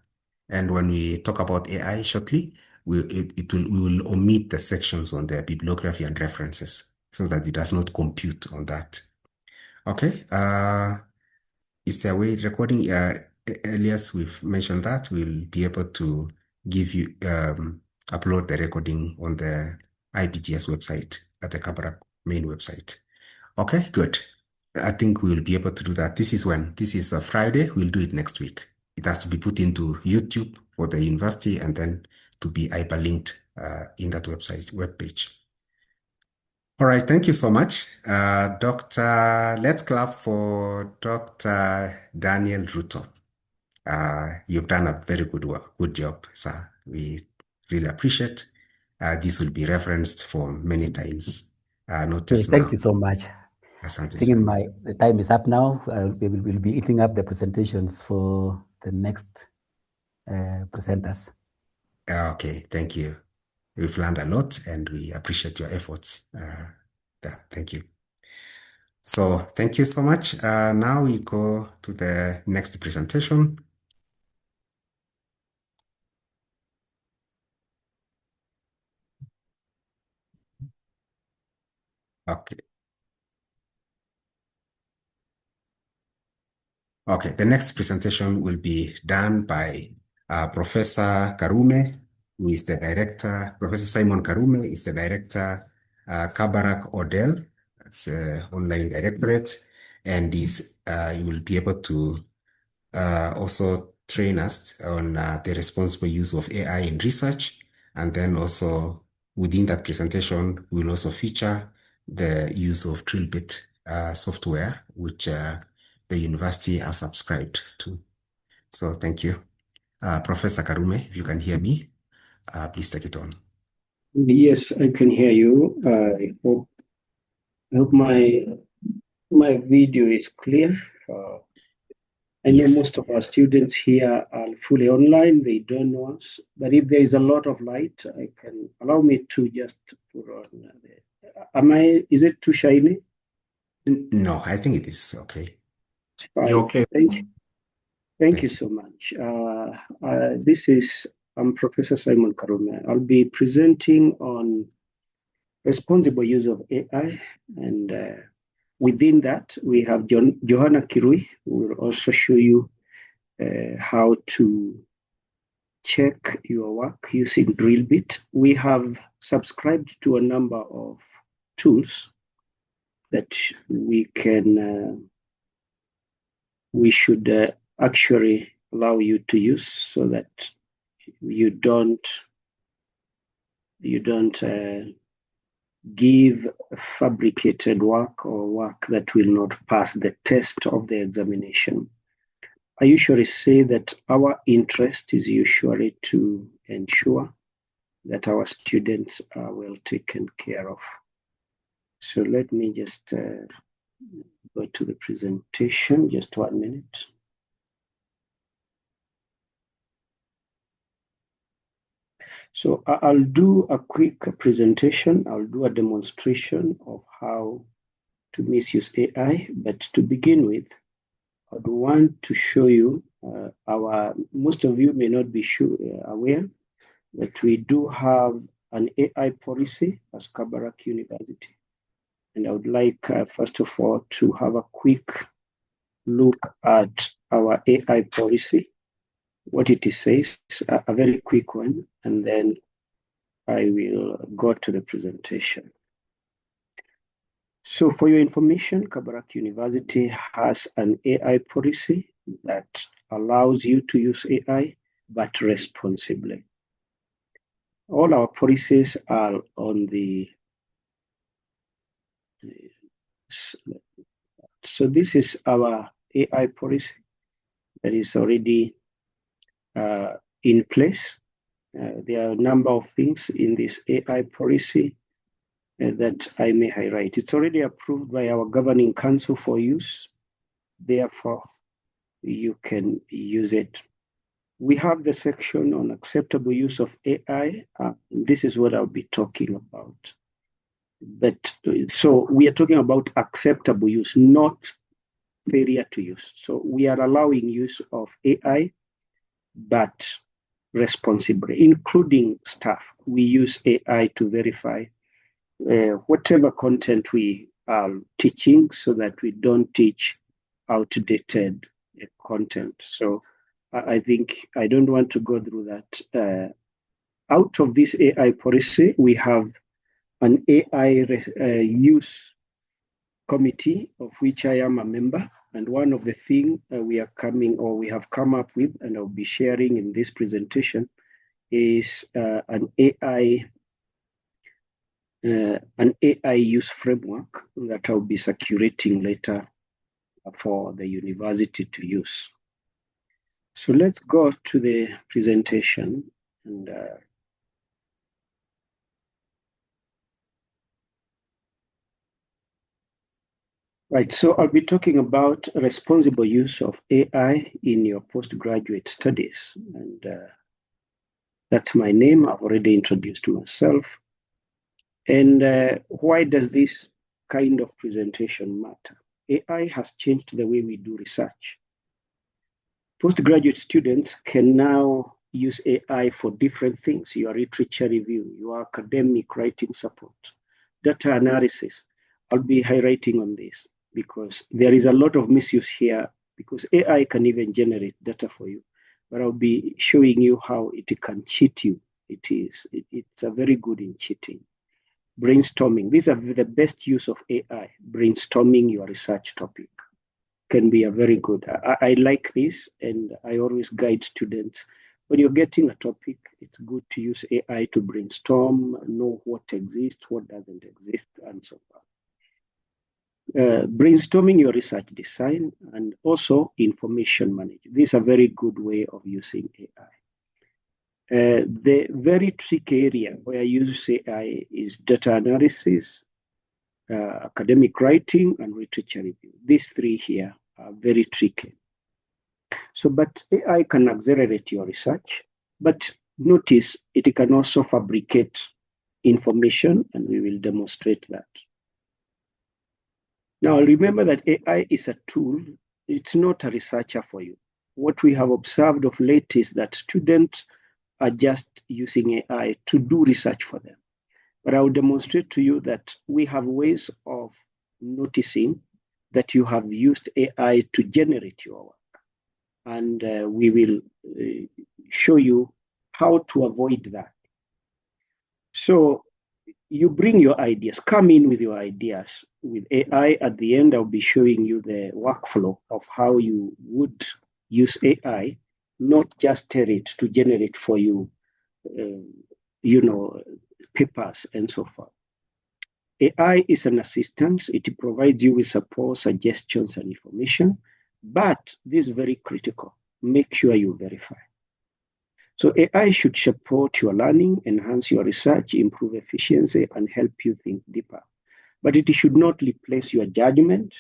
And when we talk about AI shortly, we will omit the sections on the bibliography and references so that it does not compute on that. Okay. Is there a way recording? Elias, we've mentioned that we'll be able to give you upload the recording on the IPGS website at the Kabarak main website. Okay, good. I think we'll be able to do that. This is a Friday. We'll do it next week. It has to be put into YouTube for the university and then to be hyperlinked in that website webpage. All right, thank you so much. Let's clap for Dr. Daniel Ruto. You've done a very good job, sir. We really appreciate. This will be referenced for many times. Notice now. Thank you so much. Asante I think sana. the time is up now. We'll be eating up the presentations for the next presenters. Okay, thank you. We've learned a lot and we appreciate your efforts. Thank you. So thank you so much. Now we go to the next presentation. Okay. Okay, the next presentation will be done by Professor Karume, who is the director. Professor Simon Karume is the director, Kabarak Odell, it's online directorate, and you will be able to also train us on the responsible use of AI in research. And then also within that presentation, we'll also feature the use of Trilbit software, which the university has subscribed to. So thank you. Professor Karume, if you can hear me, please take it on. Yes, I can hear you. I hope my video is clear. I know most of our students here are fully online. They don't know us. But if there is a lot of light, allow me to just put on. Is it too shiny? No, I think it is okay. Fine. Okay. Thank you. Thank you so much. I'm Professor Simon Karume. I'll be presenting on responsible use of AI, and within that, we have Johanna Kirui, who will also show you how to check your work using Drillbit. We have subscribed to a number of tools that we should actually allow you to use so that you don't give fabricated work or work that will not pass the test of the examination. I usually say that our interest is usually to ensure that our students are well taken care of. So let me just go to the presentation, just 1 minute. So I'll do a quick presentation. I'll do a demonstration of how to misuse AI. But to begin with, I would want to show you most of you may not be aware that we do have an AI policy as Kabarak University. And I would like, first of all, to have a quick look at our AI policy, what it says, a very quick one, and then I will go to the presentation. So for your information, Kabarak University has an AI policy that allows you to use AI, but responsibly. All our policies are on the... So this is our AI policy that is already in place. There are a number of things in this AI policy that I may highlight. It's already approved by our governing council for use. Therefore, you can use it. We have the section on acceptable use of AI. This is what I'll be talking about. So we are talking about acceptable use, not failure to use. So we are allowing use of AI, but responsibly, including staff. We use AI to verify whatever content we are teaching so that we don't teach outdated content. So I think I don't want to go through that. Out of this AI policy, we have an AI use committee of which I am a member. And one of the things we have come up with, and I'll be sharing in this presentation, is an AI an AI use framework that I'll be circulating later for the university to use. So let's go to the presentation and right, so I'll be talking about responsible use of AI in your postgraduate studies. And that's my name. I've already introduced myself. And why does this kind of presentation matter? AI has changed the way we do research. Postgraduate students can now use AI for different things: your literature review, your academic writing support, data analysis. I'll be highlighting on this because there is a lot of misuse here, because AI can even generate data for you, but I'll be showing you how it can cheat you. It's a very good in cheating. Brainstorming, these are the best use of AI. Brainstorming your research topic can be a very good. I like this, and I always guide students. When you're getting a topic, it's good to use AI to brainstorm, know what exists, what doesn't exist, and so on. Brainstorming your research design, and also information management. This is a very good way of using AI. The very tricky area where I use AI is data analysis, academic writing, and literature review. These three here are very tricky. So, but AI can accelerate your research, but notice it can also fabricate information, and we will demonstrate that. Now, remember that AI is a tool. It's not a researcher for you. What we have observed of late is that students are just using AI to do research for them. But I will demonstrate to you that we have ways of noticing that you have used AI to generate your work. And we will show you how to avoid that. So you bring your ideas, come in with your ideas. With AI at the end, I'll be showing you the workflow of how you would use AI, not just tell it to generate for you, papers and so forth. AI is an assistant. It provides you with support, suggestions, and information, but this is very critical. Make sure you verify. So AI should support your learning, enhance your research, improve efficiency, and help you think deeper. But it should not replace your judgment,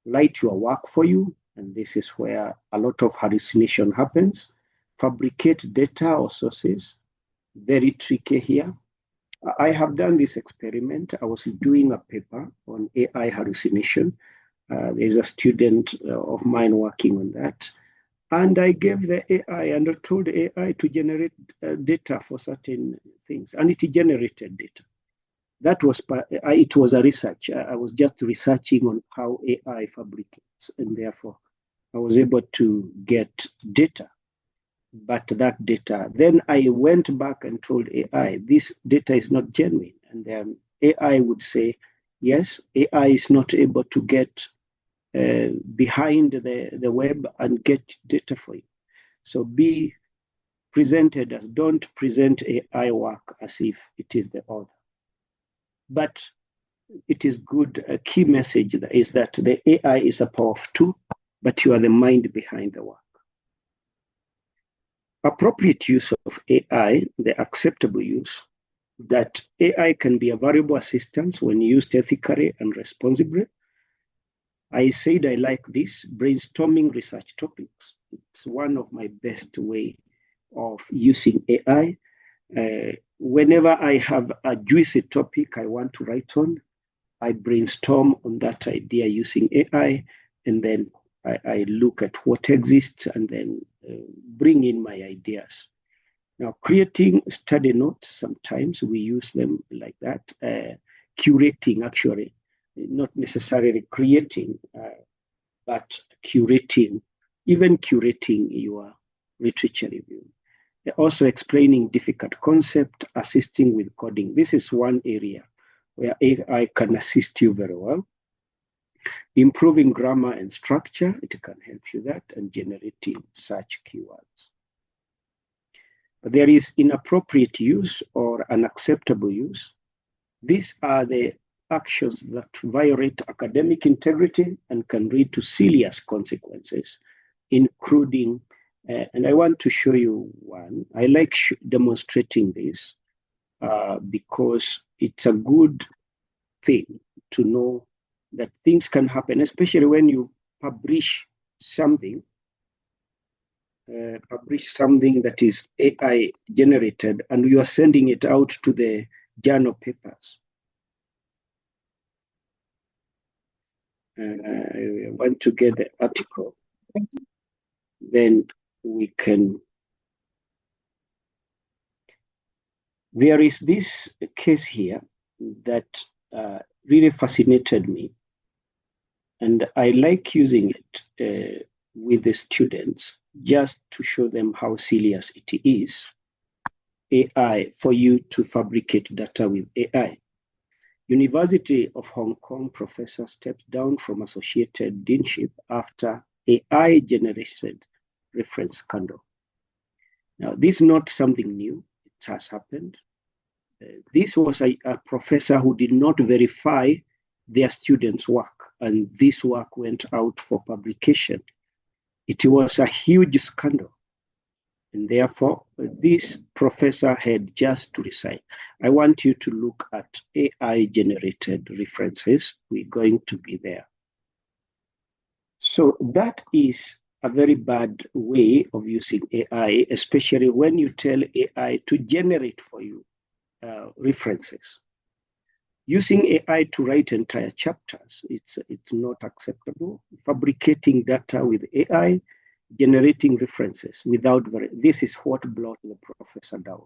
write your work for you, and this is where a lot of hallucination happens. Fabricate data or sources, very tricky here. I have done this experiment. I was doing a paper on AI hallucination. There's a student of mine working on that. And I gave the AI and I told AI to generate data for certain things, and it generated data. That was, it was a research. I was just researching on how AI fabricates, and therefore I was able to get data. But that data, then I went back and told AI, this data is not genuine. And then AI would say, yes, AI is not able to get behind the web and get data for you. So be presented as, don't present AI work as if it is the author. But it is good, a key message is that the AI is a powerful tool, but you are the mind behind the work. Appropriate use of AI, the acceptable use, that AI can be a valuable assistance when used ethically and responsibly. I said I like this, brainstorming research topics. It's one of my best way of using AI. Whenever I have a juicy topic I want to write on, I brainstorm on that idea using AI, and then I look at what exists and then bring in my ideas. Now, creating study notes, sometimes we use them like that. Curating, actually, not necessarily creating, but curating, even curating your literature review. Also explaining difficult concept, assisting with coding. This is one area where AI can assist you very well. Improving grammar and structure, it can help you that, and generating search keywords. But there is inappropriate use or unacceptable use. These are the actions that violate academic integrity and can lead to serious consequences, including, and I want to show you one. I like demonstrating this because it's a good thing to know that things can happen, especially when you publish something that is AI generated and you are sending it out to the journal papers. I want to get the article, then we can. There is this case here that really fascinated me, and I like using it with the students just to show them how serious it is. AI, for you to fabricate data with AI. University of Hong Kong professor stepped down from associated deanship after AI generated reference scandal. Now, this is not something new. It has happened. This was a professor who did not verify their students' work, and this work went out for publication. It was a huge scandal. And therefore, this professor had just to resign. I want you to look at AI-generated references. We're going to be there. So that is a very bad way of using AI, especially when you tell AI to generate for you references. Using AI to write entire chapters, it's not acceptable. Fabricating data with AI, generating references without this is what brought the professor down.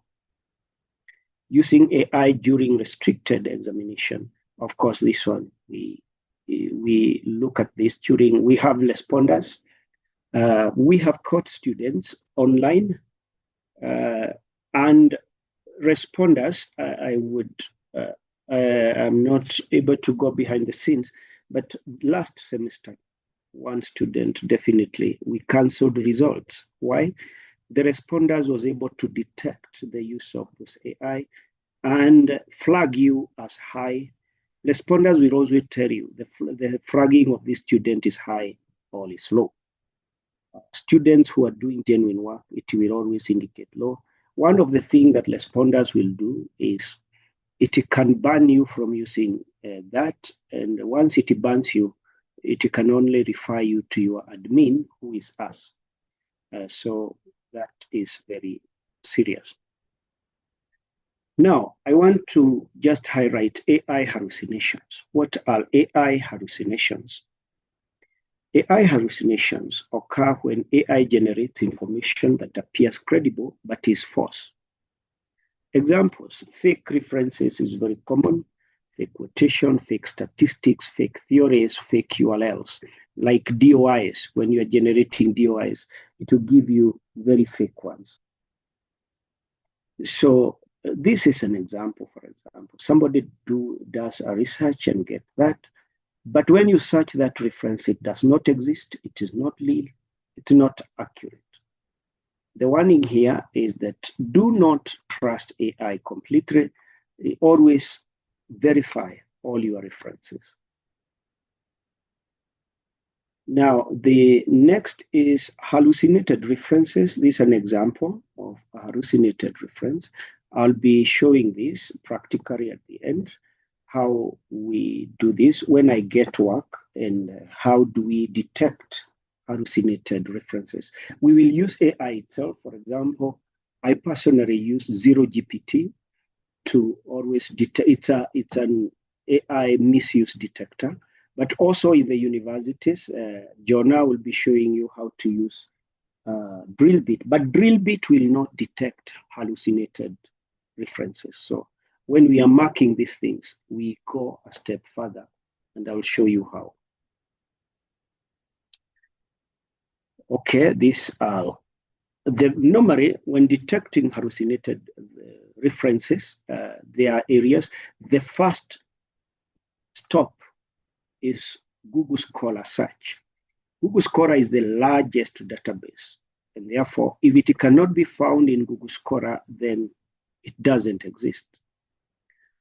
Using AI during restricted examination, of course, this one we look at this during. We have responders. We have caught students online and responders. I'm not able to go behind the scenes, but last semester, one student, definitely, we canceled results. Why? The responders was able to detect the use of this AI and flag you as high. Responders will always tell you the flagging of this student is high or is low. Students who are doing genuine work, it will always indicate low. One of the things that responders will do is it can ban you from using that. And once it bans you, it can only refer you to your admin, who is us. So that is very serious. Now, I want to just highlight AI hallucinations. What are AI hallucinations? AI hallucinations occur when AI generates information that appears credible but is false. Examples: fake references is very common. Fake quotation, fake statistics, fake theories, fake URLs, like DOIs. When you're generating DOIs, it will give you very fake ones. So this is an example, for example. Somebody does a research and get that, but when you search that reference, it does not exist, it is not real, it's not accurate. The warning here is that do not trust AI completely. Always verify all your references. Now, the next is hallucinated references. This is an example of a hallucinated reference. I'll be showing this practically at the end, how we do this when I get work and how do we detect hallucinated references. We will use AI itself. For example, I personally use ZeroGPT to always detect. It's an AI misuse detector, but also in the universities, Jonah will be showing you how to use Drillbit, but Drillbit will not detect hallucinated references. So when we are marking these things, we go a step further, and I will show you how. Okay, these are normally when detecting hallucinated references, there are areas. The first stop is Google Scholar search. Google Scholar is the largest database, and therefore, if it cannot be found in Google Scholar, then it doesn't exist.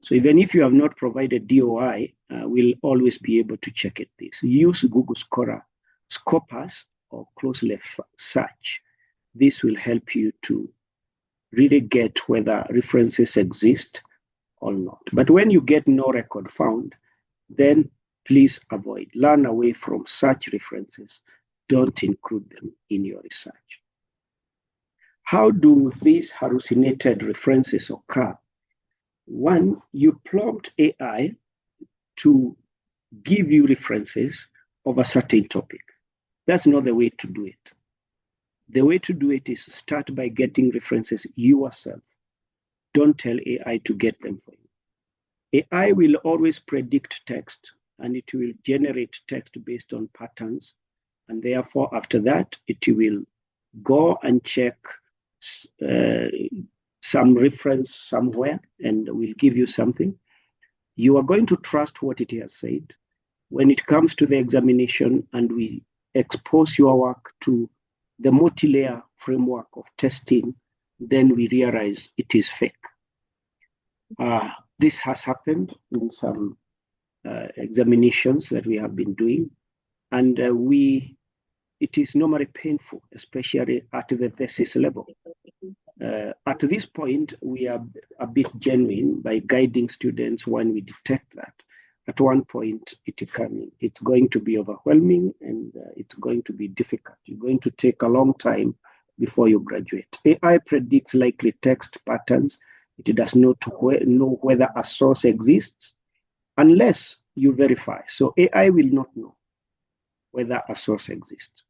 So even if you have not provided DOI, we'll always be able to check this. Use Google Scholar, Scopus, or closely search. This will help you to really get whether references exist or not. But when you get no record found, then please avoid. Learn away from such references. Don't include them in your research. How do these hallucinated references occur? One, you prompt AI to give you references of a certain topic. That's not the way to do it. The way to do it is start by getting references yourself. Don't tell AI to get them for you. AI will always predict text, and it will generate text based on patterns. And therefore, after that, it will go and check some reference somewhere and will give you something. You are going to trust what it has said. When it comes to the examination and we expose your work to the multi-layer framework of testing, then we realize it is fake. This has happened in some examinations that we have been doing, and it is normally painful, especially at the thesis level. At this point, we are a bit genuine by guiding students when we detect that. At one point, it's going to be overwhelming and it's going to be difficult. It's going to take a long time before you graduate. AI predicts likely text patterns. It does not know whether a source exists unless you verify. So AI will not know whether a source exists.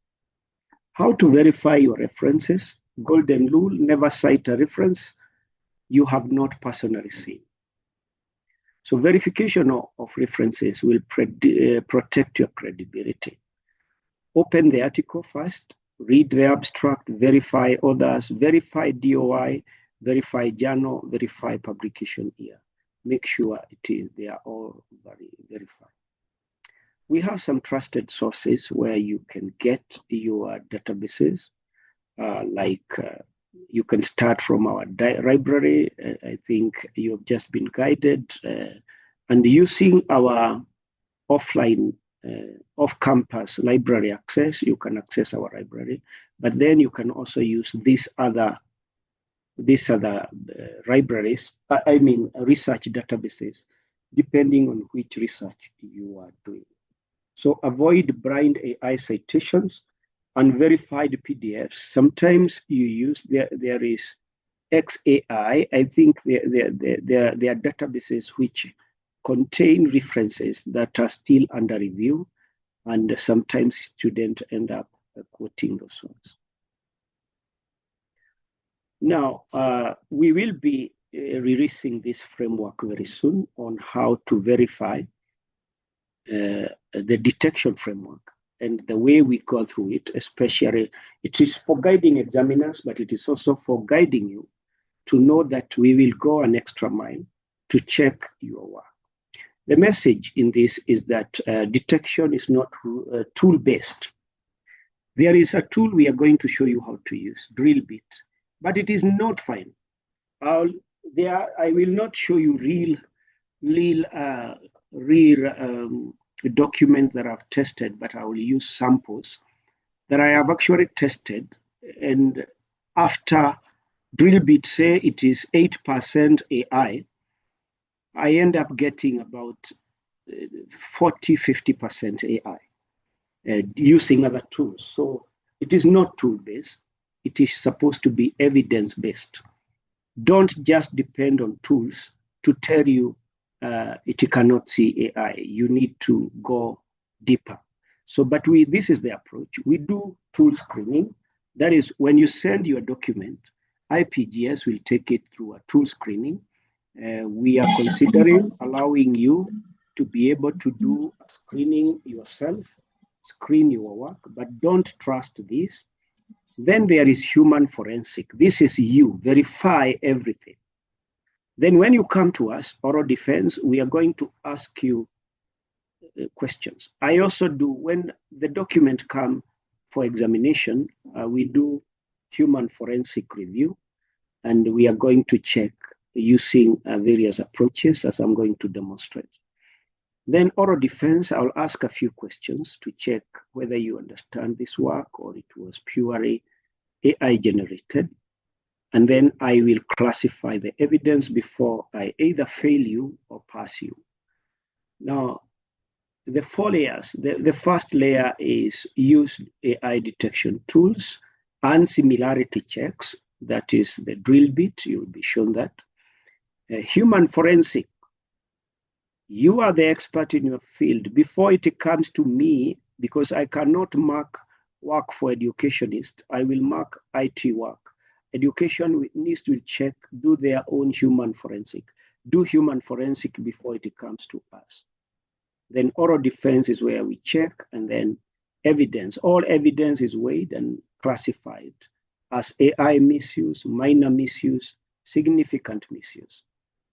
How to verify your references? Golden rule, never cite a reference you have not personally seen. So verification of references will protect your credibility. Open the article first, read the abstract, verify others, verify DOI, verify journal, verify publication year. Make sure they are all verified. We have some trusted sources where you can get your databases, you can start from our library. I think you've just been guided, and using our offline, off-campus library access, you can access our library, but then you can also use these other libraries, research databases, depending on which research you are doing. So avoid blind AI citations. Unverified PDFs. Sometimes you use there is XAI. I think there are databases which contain references that are still under review, and sometimes students end up quoting those ones. Now, we will be releasing this framework very soon on how to verify the detection framework. And the way we go through it, especially, it is for guiding examiners, but it is also for guiding you to know that we will go an extra mile to check your work. The message in this is that detection is not tool-based. There is a tool we are going to show you how to use, Drillbit, but it is not final. I will not show you real documents that I've tested, but I will use samples that I have actually tested. And after Drillbit say it is 8% AI, I end up getting about 40-50% AI using other tools. So it is not tool-based. It is supposed to be evidence-based. Don't just depend on tools to tell you it cannot see AI. You need to go deeper. So, but this is the approach. We do tool screening. That is, when you send your document, IPGS will take it through a tool screening. We are considering allowing you to be able to do a screening yourself, screen your work, but don't trust this. Then there is human forensic. This is you, verify everything. Then when you come to us, oral defense, we are going to ask you questions. I also do, when the document comes for examination, we do human forensic review, and we are going to check using various approaches, as I'm going to demonstrate. Then oral defense, I'll ask a few questions to check whether you understand this work or it was purely AI generated. And then I will classify the evidence before I either fail you or pass you. Now, the 4 layers, the first layer is use AI detection tools and similarity checks. That is the drill bit, you'll be shown that. Human forensic, you are the expert in your field. Before it comes to me, because I cannot mark work for educationists, I will mark IT work. Educationists will check, do their own human forensic. Do human forensic before it comes to us. Then oral defense is where we check, and then evidence. All evidence is weighed and classified as AI misuse, minor misuse, significant misuse.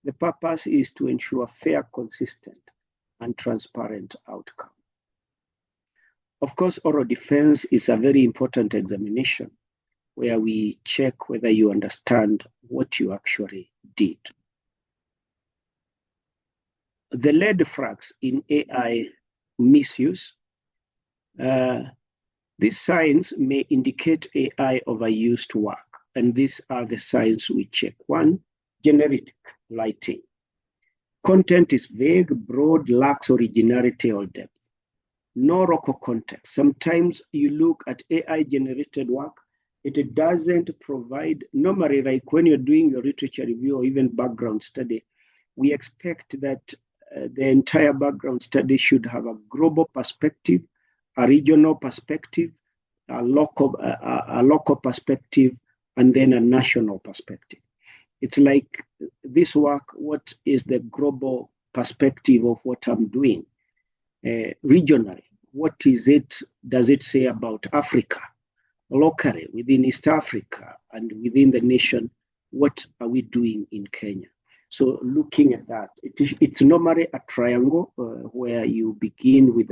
The purpose is to ensure fair, consistent, and transparent outcome. Of course, oral defense is a very important examination where we check whether you understand what you actually did. The lead flags in AI misuse, these signs may indicate AI overused work, and these are the signs we check. 1, generic lighting. Content is vague, broad, lacks originality or depth. No local context. Sometimes you look at AI-generated work, it doesn't provide, normally like when you're doing your literature review or even background study, we expect that the entire background study should have a global perspective, a regional perspective, a local perspective, and then a national perspective. It's like this work, what is the global perspective of what I'm doing? Regionally, what is it, does it say about Africa? Locally, within East Africa and within the nation, what are we doing in Kenya? So looking at that, it's normally a triangle where you begin with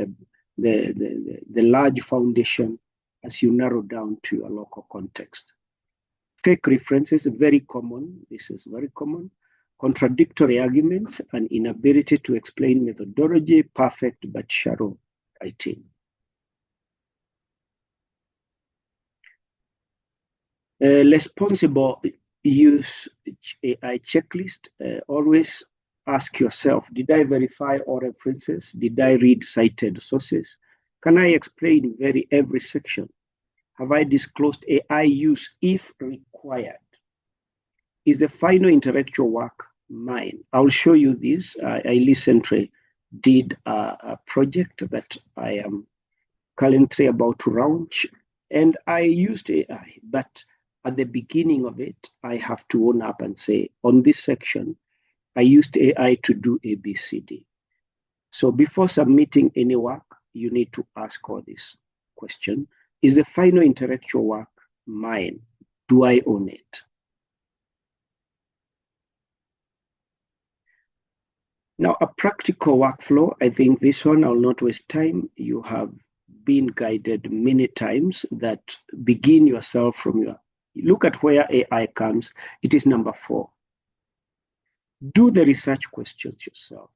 the large foundation as you narrow down to a local context. Fake references, very common. This is very common. Contradictory arguments and inability to explain methodology, perfect but shallow writing. Responsible use AI checklist. Always ask yourself, did I verify all references? Did I read cited sources? Can I explain every section? Have I disclosed AI use if required? Is the final intellectual work mine? I'll show you this. I recently did a project that I am currently about to launch, and I used AI, but at the beginning of it, I have to own up and say, on this section, I used AI to do A, B, C, D. So before submitting any work, you need to ask all this question. Is the final intellectual work mine? Do I own it? Now, a practical workflow, I think this one, I'll not waste time. You have been guided many times that begin yourself from your, look at where AI comes. It is number 4. Do the research questions yourself.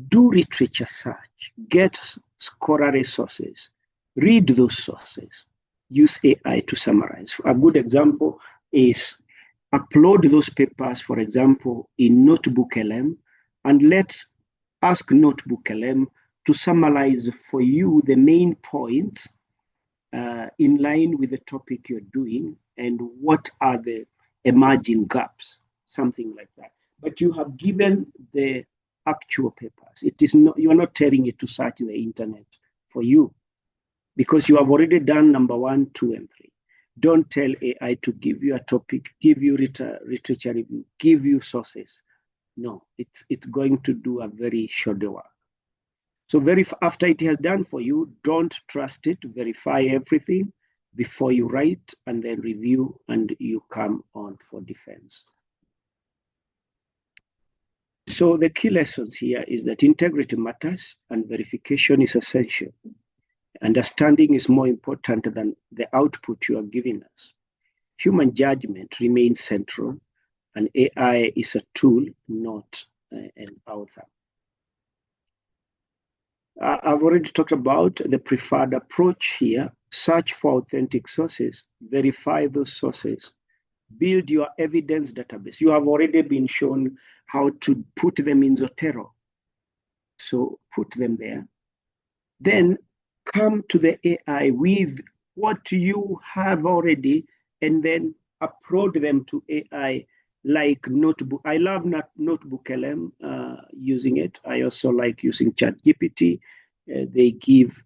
Do literature search. Get scholarly sources. Read those sources. Use AI to summarize. A good example is upload those papers, for example, in Notebook LM, and ask Notebook LM to summarize for you the main points in line with the topic you're doing and what are the emerging gaps, something like that. But you have given the actual papers. It is not, you are not telling it to search the internet for you because you have already done number 1, 2, and 3. Don't tell AI to give you a topic, give you literature review, give you sources. No, it's going to do a very short work. So after it has done for you, don't trust it, verify everything before you write and then review and you come on for defense. So the key lessons here is that integrity matters and verification is essential. Understanding is more important than the output you are giving us. Human judgment remains central An AI is a tool, not an author. I've already talked about the preferred approach here. Search for authentic sources, verify those sources, build your evidence database. You have already been shown how to put them in Zotero. So put them there. Then come to the AI with what you have already, and then upload them to AI like Notebook. I love Notebook LM using it. I also like using ChatGPT. They give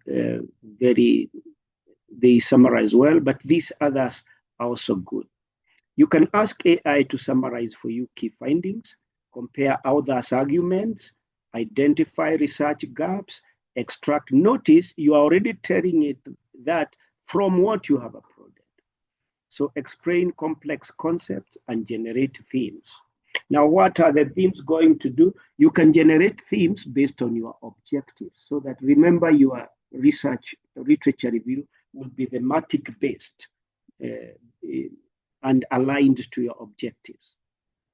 they summarize well, but these others are also good. You can ask AI to summarize for you key findings, compare others' arguments, identify research gaps, extract. Notice you are already telling it that from what you have uploaded. So explain complex concepts and generate themes. Now, what are the themes going to do? You can generate themes based on your objectives, so that, remember, your literature review will be thematic based and aligned to your objectives.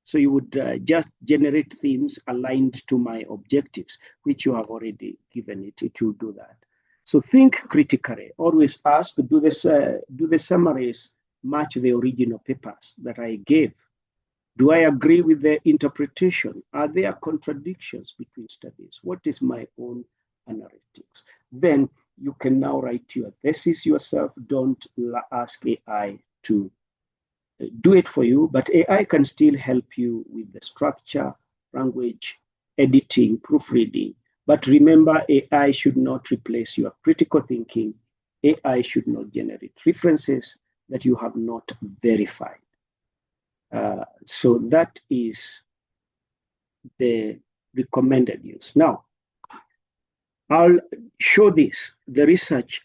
So you would just generate themes aligned to my objectives, which you have already given it. It will do that. So think critically. Always ask, do the summaries match the original papers that I gave? Do I agree with the interpretation? Are there contradictions between studies? What is my own analytics? Then you can now write your thesis yourself. Don't ask AI to do it for you, but AI can still help you with the structure, language, editing, proofreading. But remember, AI should not replace your critical thinking. AI should not generate references that you have not verified. So that is the recommended use. Now, I'll show this, the research.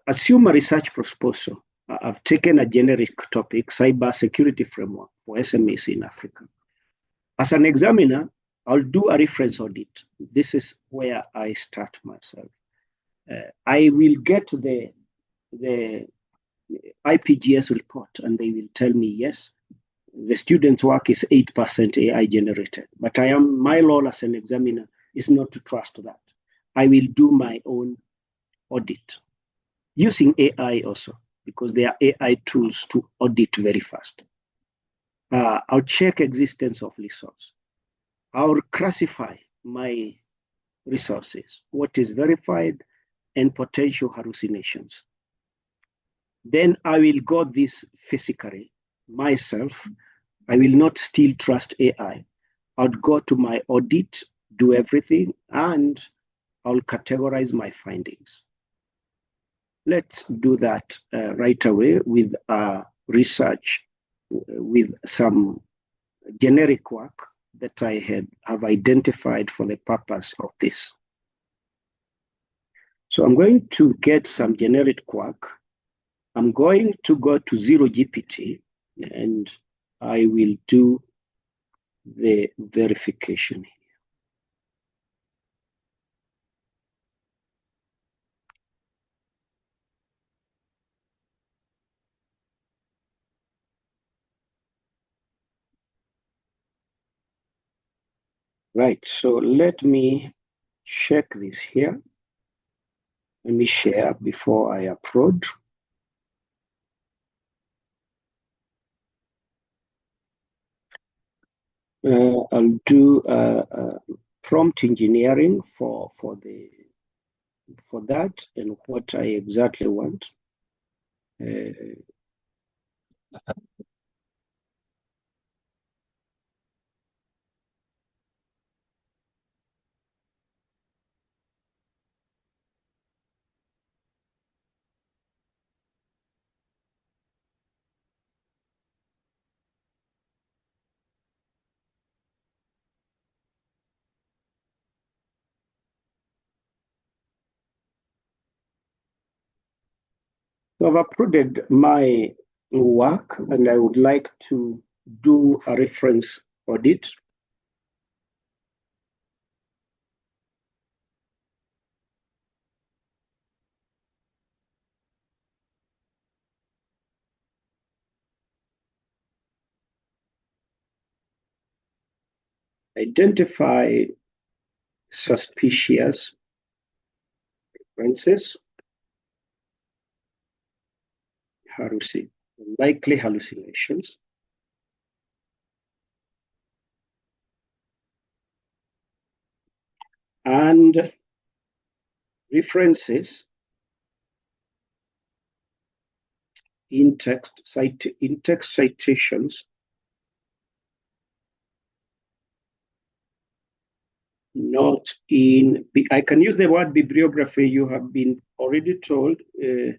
Assume a research proposal. I've taken a generic topic, cyber security framework for SMEs in Africa. As an examiner, I'll do a reference audit. This is where I start myself. I will get the IPGS report, and they will tell me, yes, the student's work is 8% AI generated. But my role as an examiner is not to trust that. I will do my own audit using AI also, because there are AI tools to audit very fast. I'll check existence of resource. I'll classify my resources, what is verified and potential hallucinations. Then I will go this physically myself. I will not still trust AI. I'll go to my audit, do everything, and I'll categorize my findings. Let's do that right away with research, with some generic work that I have identified for the purpose of this. So I'm going to get some generic work. I'm going to go to 0GPT, and I will do the verification here. Right, so let me check this here. Let me share before I upload. I'll do prompt engineering for that and what I exactly want. So I've uploaded my work, and I would like to do a reference audit. identify suspicious references, likely hallucinations, and references in text citations not in, I can use the word bibliography. You have been already told the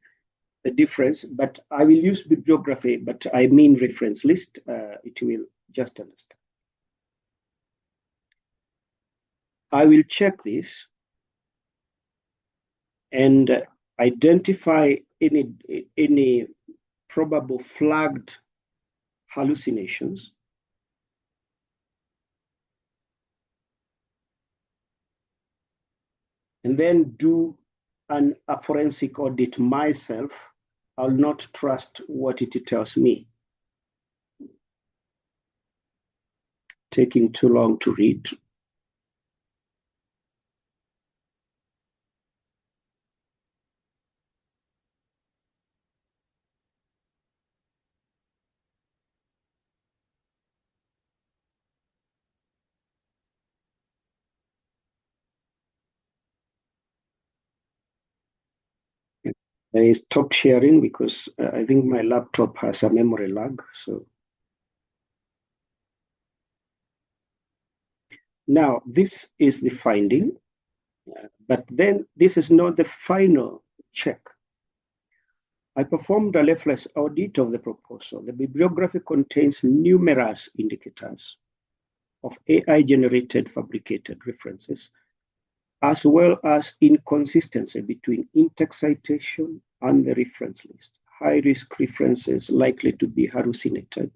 difference, but I will use bibliography, but I mean reference list. It will just understand. I will check this and identify any probable flagged hallucinations. And then do a forensic audit myself. I'll not trust what it tells me. Taking too long to read. I stopped sharing because I think my laptop has a memory lag. So now this is the finding, but then this is not the final check. I performed a leaflet audit of the proposal. The bibliography contains numerous indicators of AI-generated fabricated references, as well as inconsistency between in-text citation and the reference list. High-risk references likely to be hallucinated,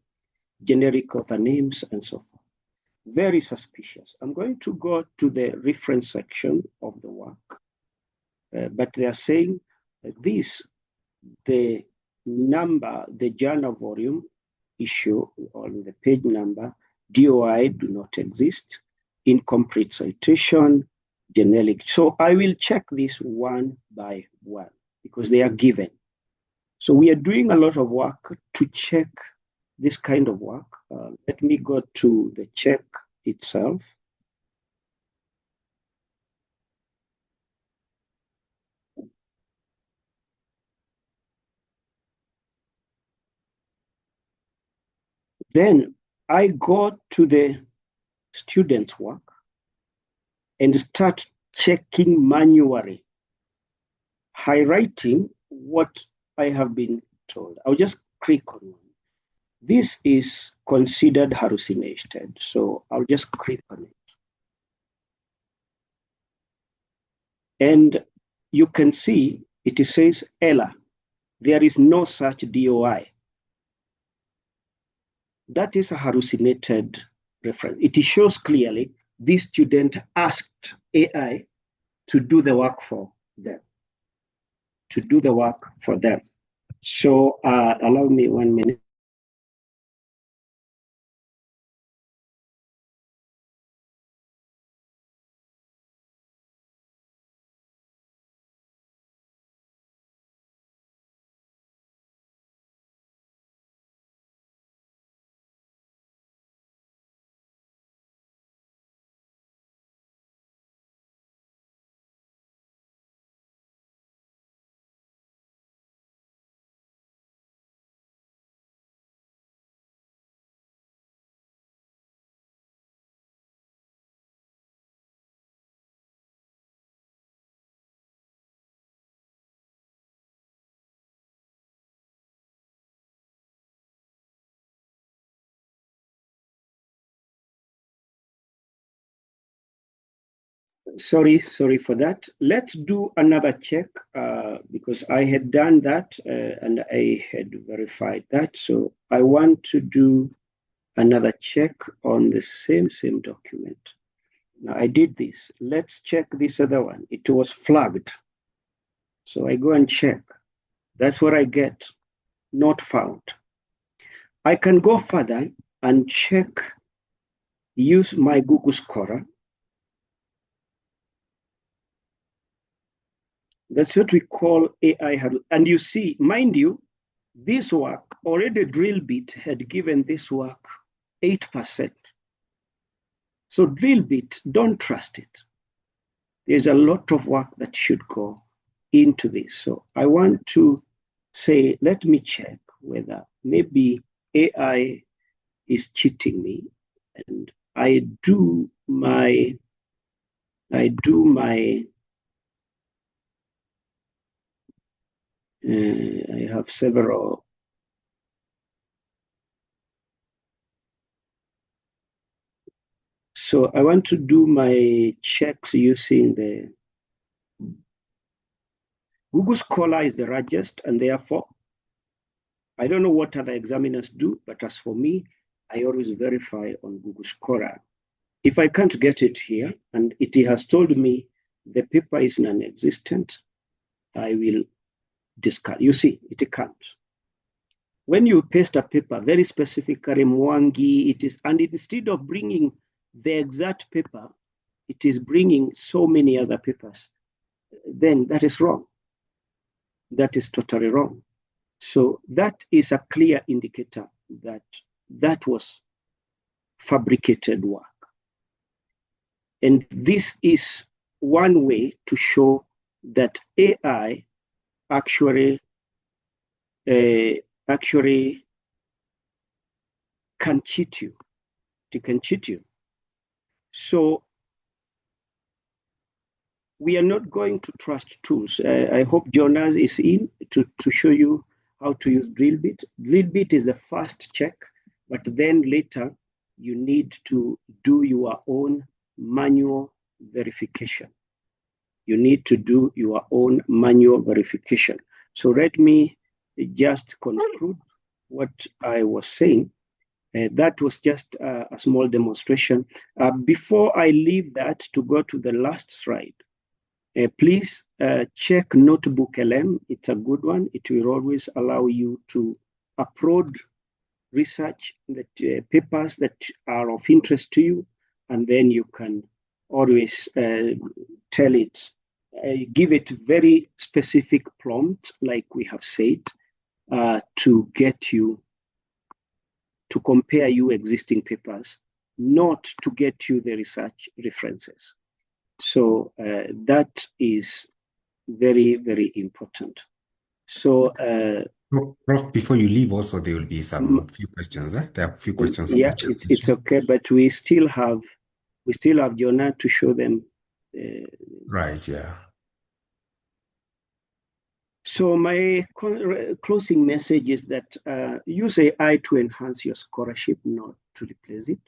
generic author names, and so forth. Very suspicious. I'm going to go to the reference section of the work, but they are saying this, the number, the journal volume issue on the page number, DOI do not exist, incomplete citation, generic. So I will check this one by one because they are given. So we are doing a lot of work to check this kind of work. Let me go to the check itself. Then I go to the student's work and start checking manually, highlighting what I have been told. I'll just click on one. This is considered hallucinated, so I'll just click on it. And you can see it says error. There is no such DOI. That is a hallucinated reference. It shows clearly this student asked AI to do the work for them. So allow me 1 minute. Sorry for that. Let's do another check because I had done that and I had verified that. So I want to do another check on the same document. Now I did this. Let's check this other one. It was flagged. So I go and check. That's what I get. Not found. I can go further and check use my Google Scholar. That's what we call AI. And you see, mind you, this work, already Drillbit had given this work 8%. So Drillbit, don't trust it. There's a lot of work that should go into this. So I want to say, let me check whether maybe AI is cheating me. And I have several. So I want to do my checks using the Google Scholar is the largest, and therefore, I don't know what other examiners do, but as for me, I always verify on Google Scholar. If I can't get it here, and it has told me the paper is non-existent, I will discard. You see, it can't. When you paste a paper, very specifically Mwangi, it is, and instead of bringing the exact paper, it is bringing so many other papers, then that is wrong. That is totally wrong. So that is a clear indicator that that was fabricated work. And this is one way to show that AI actually can cheat you. It can cheat you. So we are not going to trust tools. I hope Jonas is in to show you how to use Drillbit. Drillbit is the first check, but then later you need to do your own manual verification. You need to do your own manual verification. So let me just conclude what I was saying. That was just a small demonstration. Before I leave that to go to the last slide, please check Notebook LM. It's a good one. It will always allow you to upload research that papers that are of interest to you, and then you can always tell it, give it very specific prompt, like we have said, to get you to compare you existing papers, not to get you the research references. So that is very, very important. So, Prof, before you leave, also there will be some few questions. There are a few questions. Yeah, it's okay, but we still have Jonah to show them. Right. Yeah. So my closing message is that use AI to enhance your scholarship, not to replace it.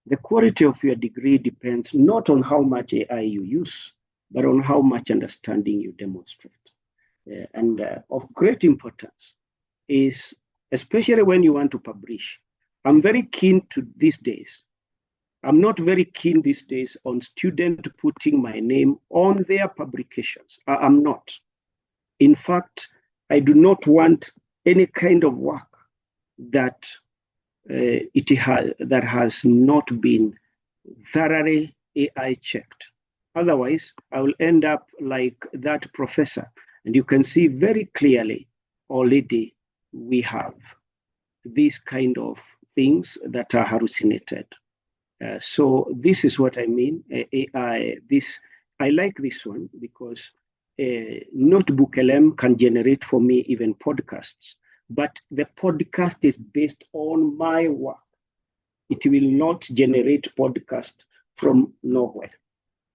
The quality of your degree depends not on how much AI you use, but on how much understanding you demonstrate. And of great importance is, especially when you want to publish, I'm very keen to these days. I'm not very keen these days on students putting my name on their publications. I'm not. In fact, I do not want any kind of work that that has not been thoroughly AI checked. Otherwise, I will end up like that professor. And you can see very clearly already we have these kind of things that are hallucinated. So this is what I mean. AI, I like this one because Notebook LM can generate for me even podcasts, but the podcast is based on my work. It will not generate podcast from nowhere.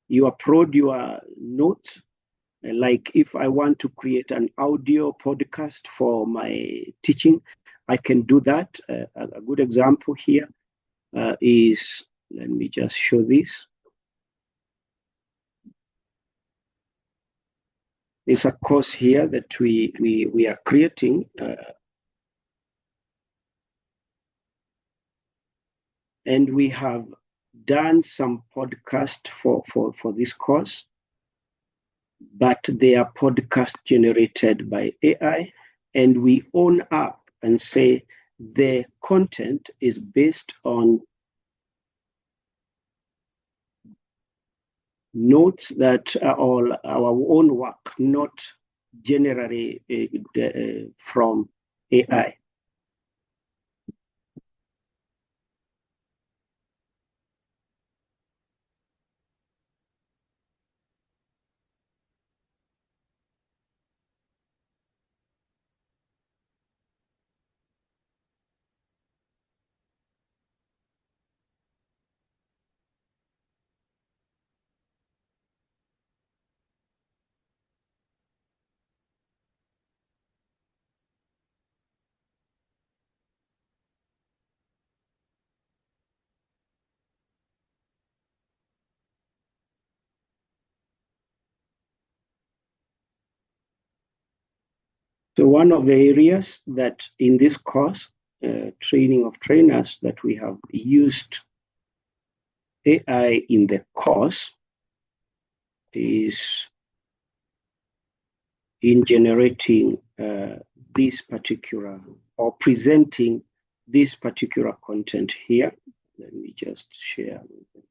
You upload your notes. Like if I want to create an audio podcast for my teaching, I can do that. A good example here is, let me just show this. It's a course here that we are creating. And we have done some podcast for this course, but they are podcast generated by AI, and we own up and say the content is based on notes that are all our own work, not generally from AI. So one of the areas that in this course, training of trainers, that we have used AI in the course is in generating this particular or presenting this particular content here. Let me just share with you.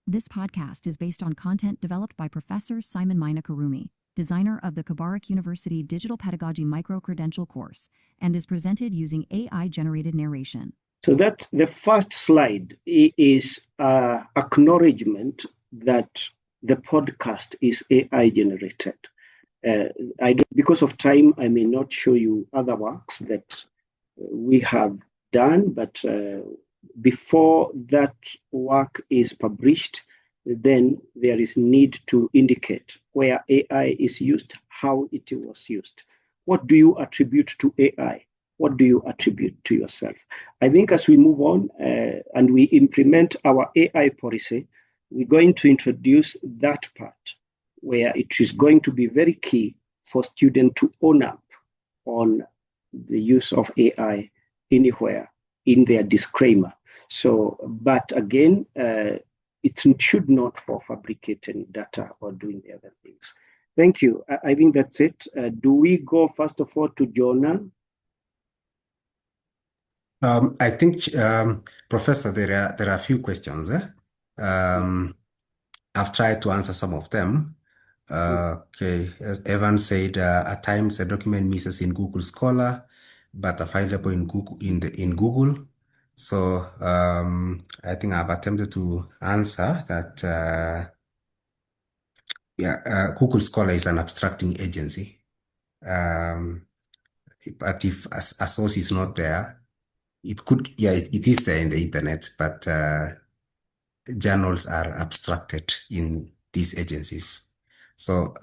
This podcast is based on content developed by Professor Simon Mina Karumi, designer of the Kabarak University Digital Pedagogy Micro-Credential course, and is presented using AI-generated narration. So that the first slide is acknowledgement that the podcast is AI-generated. Because of time, I may not show you other works that we have done, but before that work is published, then there is need to indicate where AI is used, how it was used. What do you attribute to AI? What do you attribute to yourself? I think as we move on and we implement our AI policy, we're going to introduce that part where it is going to be very key for students to own up on the use of AI anywhere in their disclaimer. So, but again, it should not for fabricating data or doing the other things. Thank you. I think that's it. Do we go first of all to Jonah? I think, Professor, there are a few questions. I've tried to answer some of them. Okay, Evan said at times the document misses in Google Scholar, but available in Google. So I think I've attempted to answer that. Google Scholar is an abstracting agency, but if a source is not there, it could, it is there in the internet, but journals are abstracted in these agencies. So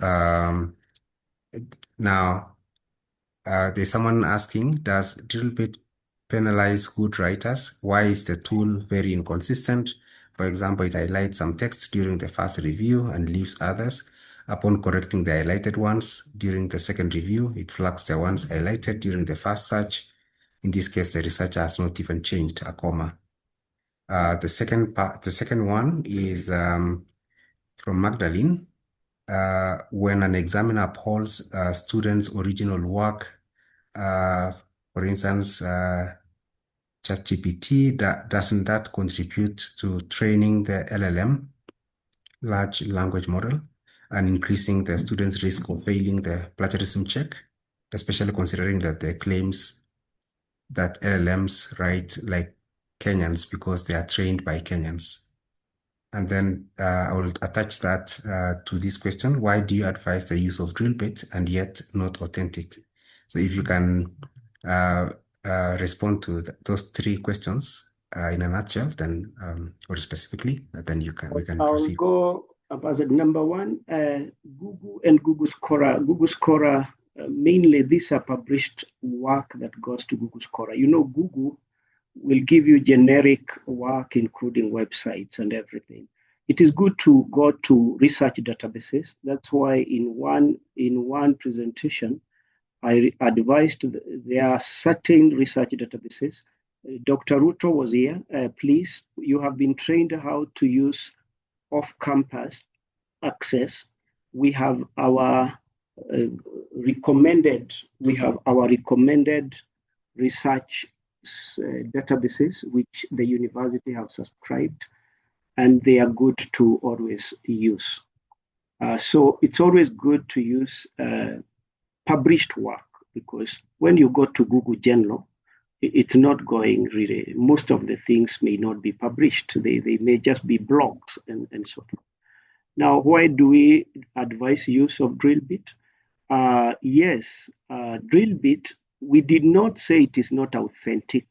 now there's someone asking, does Drillbit penalize good writers? Why is the tool very inconsistent? For example, it highlights some text during the first review and leaves others. Upon correcting the highlighted ones during the second review, it flags the ones highlighted during the first search. In this case, the researcher has not even changed a comma. The second one is from Magdalene. When an examiner upholds a student's original work, for instance, ChatGPT, doesn't that contribute to training the LLM, large language model, and increasing the student's risk of failing the plagiarism check, especially considering that the claims that LLMs write like Kenyans because they are trained by Kenyans? And then I will attach that to this question. Why do you advise the use of Drillbit and yet not authentic? So if you can respond to those three questions in a nutshell, then or specifically, then we can proceed. I'll go as number one, Google and Google Scholar. Google Scholar, mainly these are published work that goes to Google Scholar. You know, Google will give you generic work, including websites and everything. It is good to go to research databases. That's why in one presentation, I advised there are certain research databases Dr. Ruto was here. Please, you have been trained how to use off-campus access. We have our recommended research databases, which the university have subscribed, and they are good to always use. So it's always good to use published work, because when you go to Google General, it's not going really, most of the things may not be published. They may just be blogs and so forth. Now, why do we advise use of Drillbit? Yes, Drillbit, we did not say it is not authentic.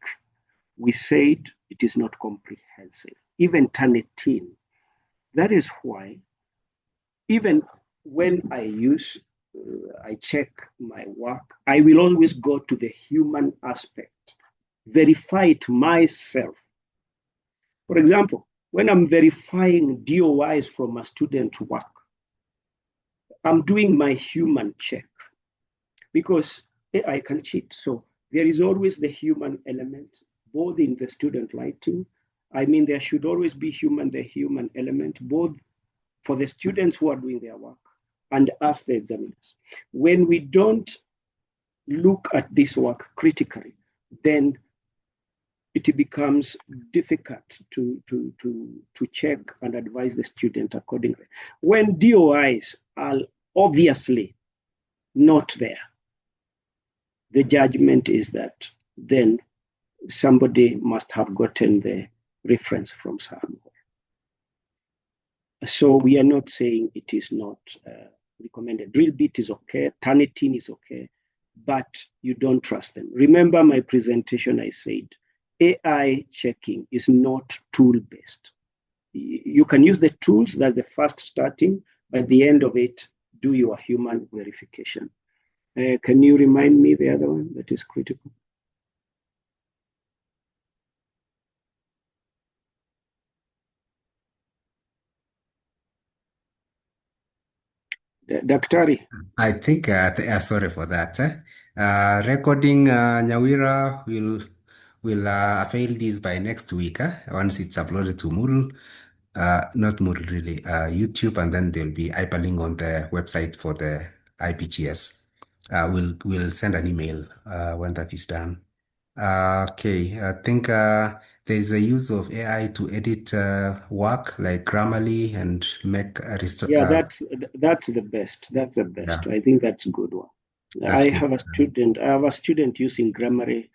We said it is not comprehensive, even Turnitin. That is why, even when I check my work, I will always go to the human aspect, verify it myself. For example, when I'm verifying DOIs from a student's work, I'm doing my human check, because AI can cheat. So there is always the human element, both in the student writing. I mean, there should always be the human element, both for the students who are doing their work and us, the examiners. When we don't look at this work critically, then it becomes difficult to check and advise the student accordingly. When DOIs are obviously not there, the judgment is that then somebody must have gotten the reference from somewhere. So we are not saying it is not recommended. Drillbit is okay, Turnitin is okay, but you don't trust them. Remember my presentation, I said, AI checking is not tool-based. You can use the tools, that's the first starting, but at the end of it, do your human verification. Can you remind me the other one that is critical? Daktari. I think, sorry for that. Recording, Nyawira will avail this by next week, once it's uploaded to Moodle. Not Moodle really, YouTube, and then there'll be hyperlink on the website for the IPGS. We'll send an email when that is done. Okay, I think there is a use of AI to edit work like Grammarly and make a Yeah, that's the best. That's the best. Yeah. I think that's a good one. I have a student using Grammarly,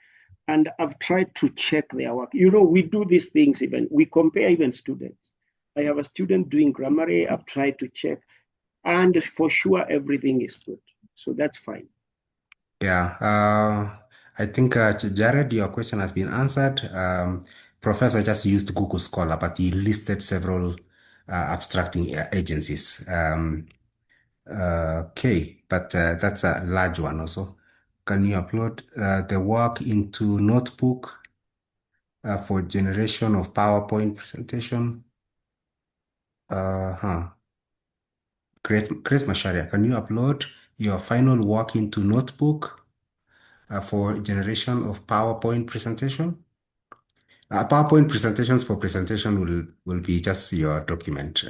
and I've tried to check their work. You know, we do these things we compare even students. I have a student doing Grammarly, I've tried to check, and for sure everything is good. So that's fine. Yeah, I think, Jared, your question has been answered. Professor just used Google Scholar, but he listed several abstracting agencies. Okay, but that's a large one also. Can you upload the work into Notebook for generation of PowerPoint presentation? Chris Masharia, can you upload your final work into Notebook for generation of PowerPoint presentation? PowerPoint presentations for presentation will be just your document.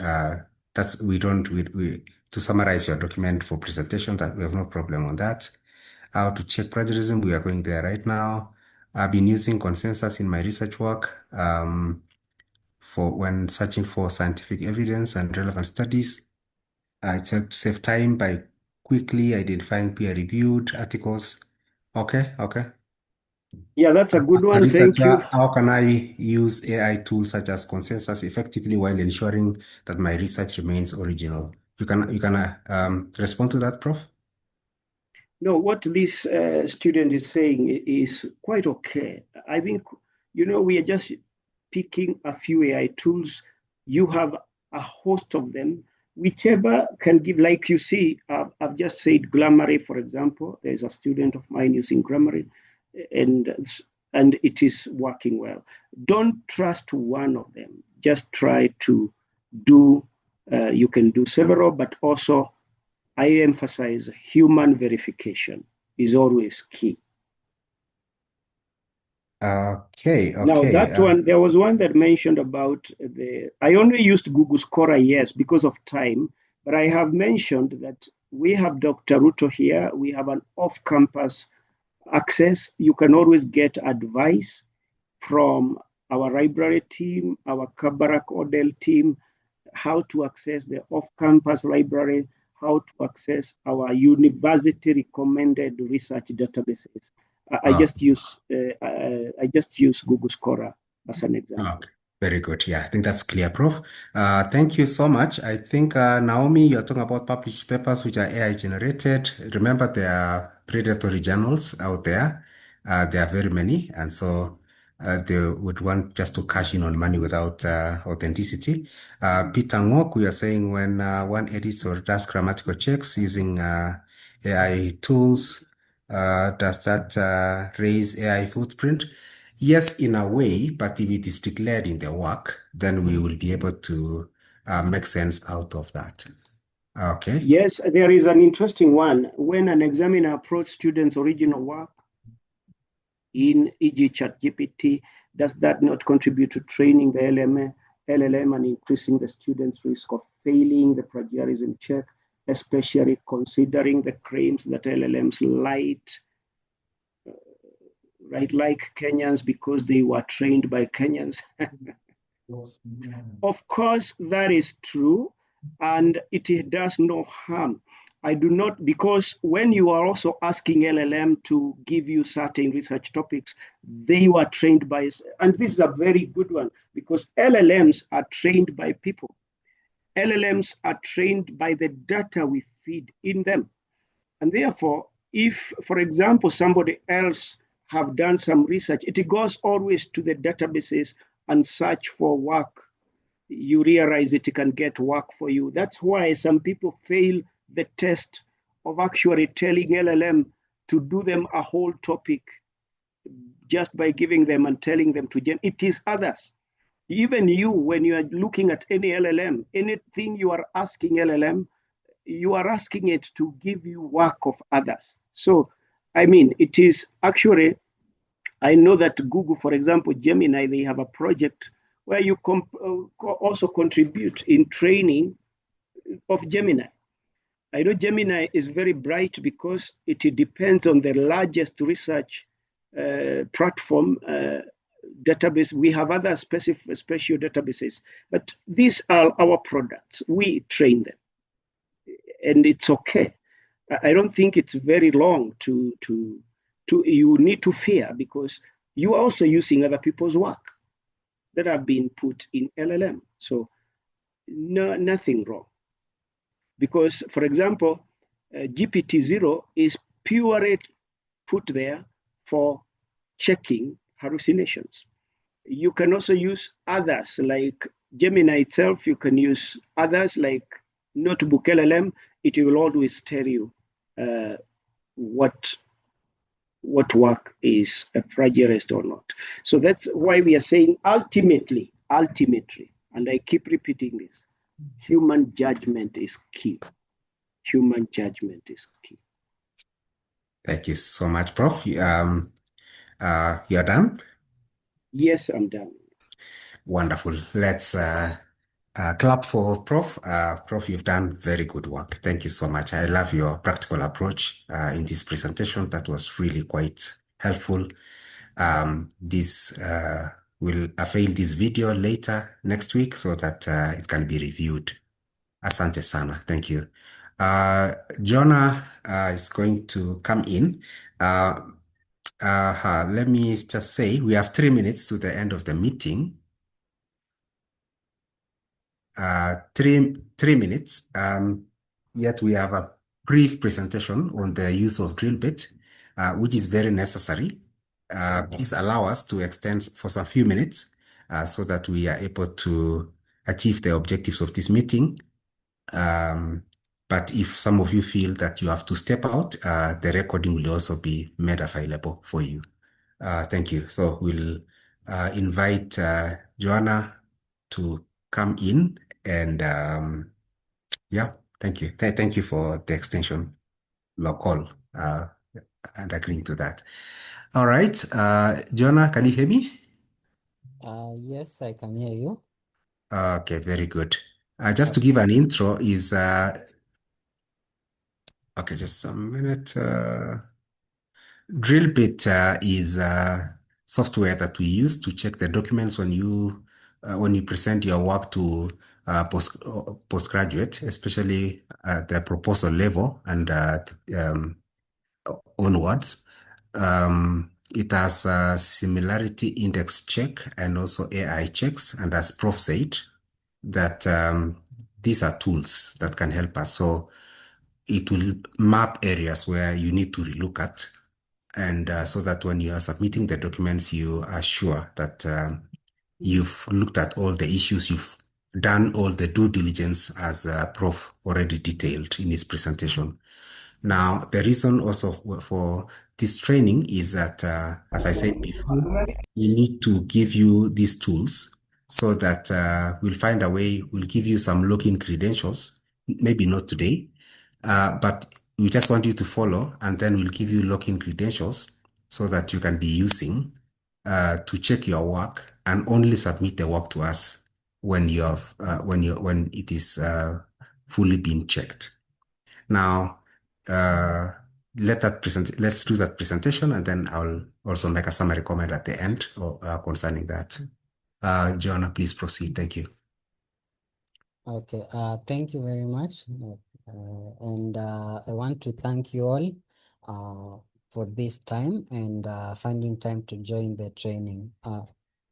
To summarize your document for presentation, that we have no problem on that. How to check plagiarism, we are going there right now. I've been using consensus in my research work for when searching for scientific evidence and relevant studies. It's helped save time by quickly identifying peer-reviewed articles. Okay. Yeah, that's a good one. Thank you. How can I use AI tools such as consensus effectively while ensuring that my research remains original? You can respond to that, Prof? No, what this student is saying is quite okay. I think, we are just picking a few AI tools. You have a host of them, whichever can give, like you see, I've just said Grammarly, for example. There's a student of mine using Grammarly, and it is working well. Don't trust one of them. Just try to do, you can do several, but also I emphasize human verification is always key. Okay, Now okay. that one, there was one that mentioned about I only used Google Scholar, yes, because of time, but I have mentioned that we have Dr. Ruto here. We have an off-campus access. You can always get advice from our library team, our Kabarak Odell team, how to access the off-campus library, how to access our university recommended research databases. I just use Google Scholar as an example. Okay. Very good. Yeah, I think that's clear, Prof. Thank you so much. I think, Naomi, you're talking about published papers which are AI generated. Remember, there are predatory journals out there. There are very many. And so they would want just to cash in on money without authenticity. Peter Ngok, we are saying when one edits or does grammatical checks using AI tools, does that raise AI footprint? Yes, in a way, but if it is declared in the work, then we will be able to make sense out of that. Okay. Yes, there is an interesting one. When an examiner approaches students' original work in e.g. ChatGPT, does that not contribute to training the LLM and increasing the student's risk of failing the plagiarism check, especially considering the claims that LLMs like Kenyans because they were trained by Kenyans? Of course, that is true, and it does no harm. I do not, because when you are also asking LLM to give you certain research topics, they were trained by, and this is a very good one, because LLMs are trained by people. LLMs are trained by the data we feed in them. And therefore, if, for example, somebody else have done some research, it goes always to the databases and search for work. You realize it can get work for you. That's why some people fail the test of actually telling LLM to do them a whole topic just by giving them and telling them to it is others. Even you, when you are looking at any LLM, anything you are asking LLM, you are asking it to give you work of others. So, I mean, it is actually, I know that Google, for example, Gemini, they have a project where you also contribute in training of Gemini. I know Gemini is very bright because it depends on the largest research platform database. We have other special databases, but these are our products. We train them, and it's okay. I don't think it's very long to you need to fear, because you are also using other people's work that have been put in LLM. So no, nothing wrong. Because, for example, GPT-0 is purely put there for checking hallucinations. You can also use others like Gemini itself. You can use others like Notebook LLM. It will always tell you what work is a plagiarist or not. So that's why we are saying ultimately, and I keep repeating this, human judgment is key. Human judgment is key. Thank you so much, Prof. You're done? Yes, I'm done. Wonderful. Let's clap for Prof. Prof, you've done very good work. Thank you so much. I love your practical approach in this presentation. That was really quite helpful. This will avail this video later next week so that it can be reviewed. Asante sana. Thank you. Jonah is going to come in. Let me just say we have 3 minutes to the end of the meeting. 3 minutes. Yet we have a brief presentation on the use of drill bit, which is very necessary. Please allow us to extend for some few minutes so that we are able to achieve the objectives of this meeting. But if some of you feel that you have to step out, the recording will also be made available for you. Thank you. So we'll invite Joanna to come in, and yeah, thank you. Thank you for the extension call. and agreeing to that. All right. Jonah, can you hear me? Yes, I can hear you. Okay, very good. Just to give an intro is, okay, just a minute. Drillbit is software that we use to check the documents when you present your work to postgraduate, especially at the proposal level and onwards. It has a similarity index check and also AI checks. And as Prof said, that these are tools that can help us. So it will map areas where you need to relook at. And so that when you are submitting the documents, you are sure that you've looked at all the issues, you've done all the due diligence as Prof already detailed in his presentation. Now, the reason also for this training is that, as I said before, we need to give you these tools so that we'll find a way, we'll give you some login credentials, maybe not today, but we just want you to follow, and then we'll give you login credentials so that you can be using to check your work and only submit the work to us when when it is fully been checked. Now, let's do that presentation, and then I'll also make a summary comment at the end concerning that. Jonah, please proceed. Thank you. Okay, thank you very much. And I want to thank you all for this time and finding time to join the training.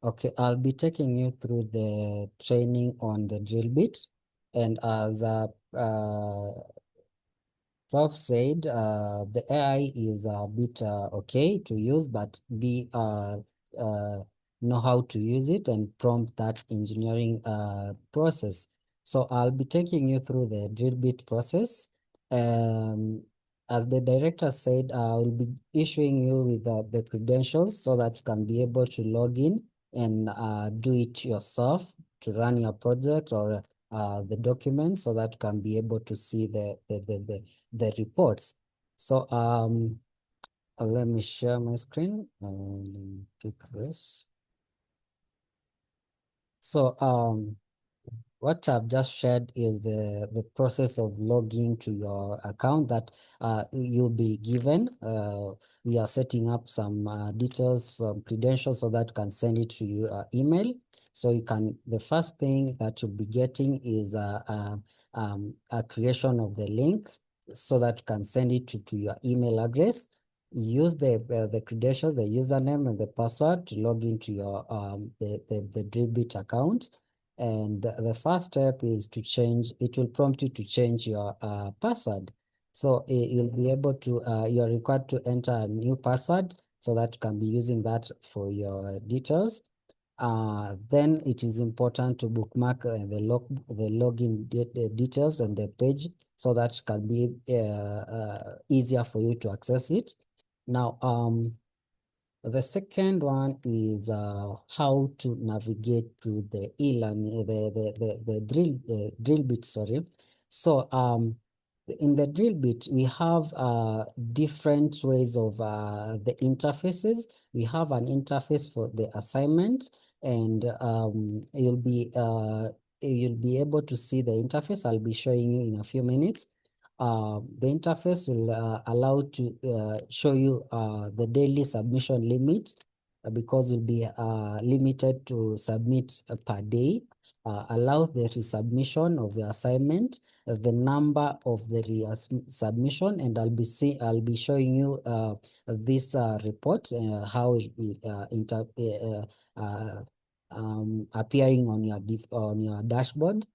Okay, I'll be taking you through the training on the drill bit. And as Prof said, the AI is a bit okay to use, but know how to use it and prompt that engineering process. So I'll be taking you through the drill bit process. As the director said, I'll be issuing you with the credentials so that you can be able to log in and do it yourself to run your project or the documents so that you can be able to see the reports. So let me share my screen and pick this. So what I've just shared is the process of logging to your account that you'll be given. We are setting up some details, some credentials so that you can send it to your email. So you can, the first thing that you'll be getting is a creation of the link so that you can send it to your email address. Use the credentials, the username and the password to log into your the Drillbit account. And the first step is to change, it will prompt you to change your password. So you'll be able to, you're required to enter a new password so that you can be using that for your details. Then it is important to bookmark the login details and the page so that it can be easier for you to access it. Now, the second one is how to navigate to the e-learning, the drill bit, sorry. So in the drill bit, we have different ways of the interfaces. We have an interface for the assignment, and you'll be able to see the interface. I'll be showing you in a few minutes. The interface will allow to show you the daily submission limit because you'll be limited to submit per day. Allows the resubmission of the assignment, the number of the resubmission, and I'll be showing you this report, how it will appearing on your dashboard.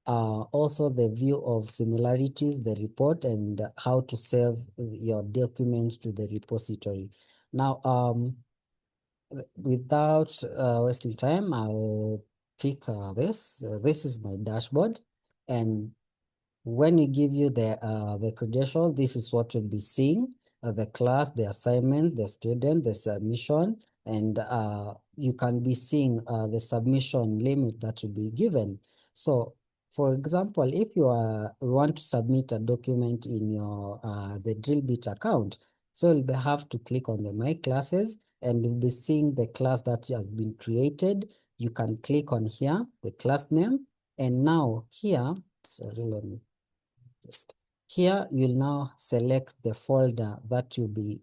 Also the view of similarities, the report, and how to save your documents to the repository. Now, without wasting time, I'll pick this. This is my dashboard, and when we give you the credentials, this is what you'll be seeing: the class, the assignment, the student, the submission, and you can be seeing the submission limit that will be given. So, for example, if you want to submit a document in your the Drillbit account, So you'll have to click on the My Classes, and you'll be seeing the class that has been created. You can click on here, the class name, and now here, sorry, let me just, here you'll now select the folder that you'll be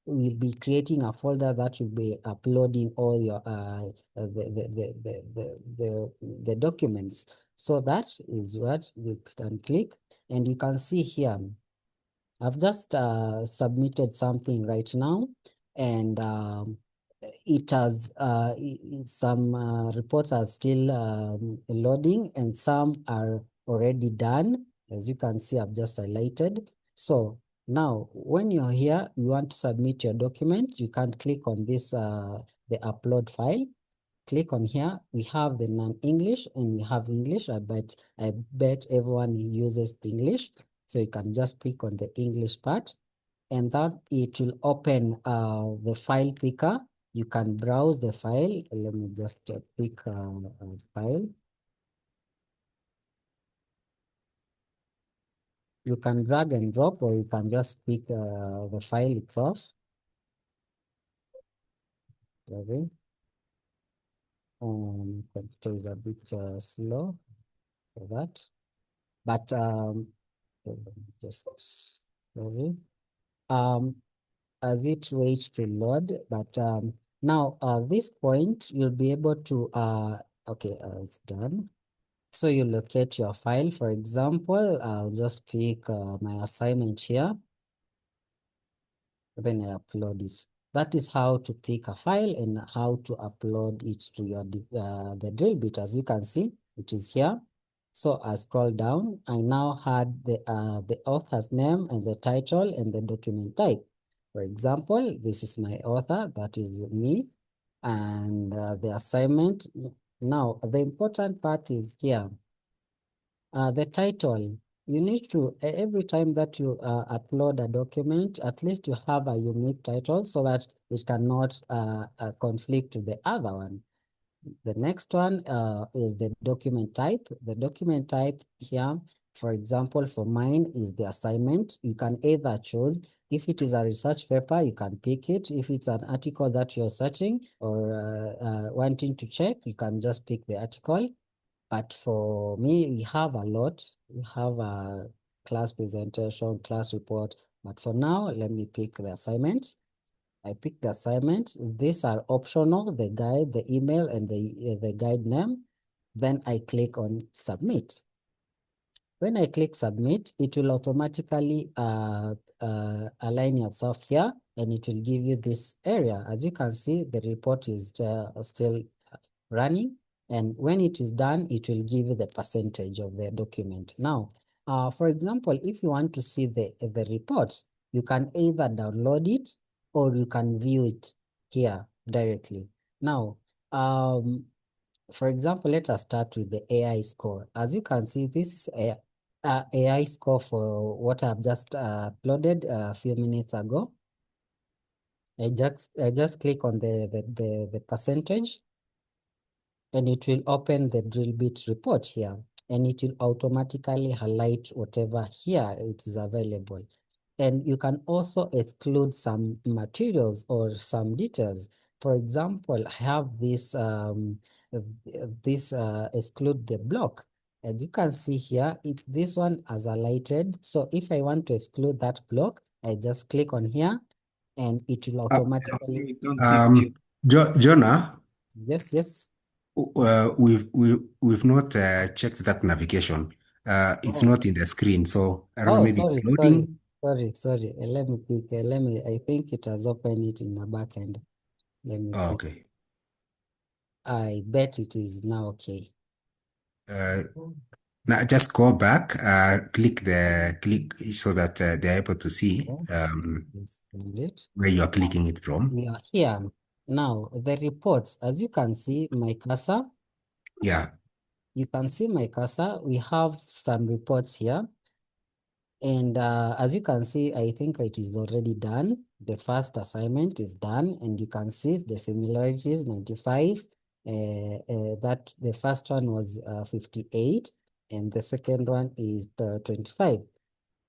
we'll be creating a folder that will be uploading all your the documents. So that is what you can click, and you can see here I've just submitted something right now, and it has some reports are still loading, and some are already done. As you can see, I've just highlighted. So now, when you're here, you want to submit your document, you can click on this, the upload file. Click on here. We have the non-English and we have English. I bet everyone uses English. So you can just click on the English part, and that it will open the file picker. You can browse the file. Let me just pick a file. You can drag and drop, or you can just pick the file itself. Okay. Computer is a bit slow for that, but just sorry. As it waits to load, but now this point you'll be able to okay, it's done. So you locate your file. For example, I'll just pick my assignment here, then I upload it. That is how to pick a file and how to upload it to your the drill bit. As you can see, it is here. So I scroll down. I now had the author's name and the title and the document type. For example, this is my author, that is me, and the assignment. Now, the important part is here. The title, you need to, every time that you upload a document, at least you have a unique title so that it cannot conflict with the other one. The next one is the document type. The document type here, for example, for mine is the assignment. You can either choose, if it is a research paper, you can pick it. If it's an article that you're searching or wanting to check, you can just pick the article. But for me, we have a lot. We have a class presentation, class report. But for now, let me pick the assignment. I pick the assignment. These are optional, the guide, the email, and the guide name. Then I click on submit. When I click submit, it will automatically align itself here, and it will give you this area. As you can see, the report is still running. And when it is done, it will give you the percentage of the document. Now, for example, if you want to see the report, you can either download it or you can view it here directly. Now, for example, let us start with the AI score. As you can see, this is a AI score for what I've just uploaded a few minutes ago. I just click on the percentage, and it will open the drill bit report here, and it will automatically highlight whatever here it is available. And you can also exclude some materials or some details. For example, I have this exclude the block, and you can see here this one has highlighted. So if I want to exclude that block, I just click on here, and it will automatically Jonah, yes. we've not checked that navigation. It's Oh. not in the screen, so I don't know, Oh, maybe it's loading. sorry. Let me pick. I think it has opened it in the back end. Let me Oh, pick. okay. I bet it is now okay. Now just go back, click so that they're able to see Yes, send it. where you're clicking it from. We are here. Now, the reports, as you can see, my cursor. Yeah. You can see my cursor. We have some reports here. And as you can see, I think it is already done. The first assignment is done, and you can see the similarities 95. That the first one was 58, and the second one is 25.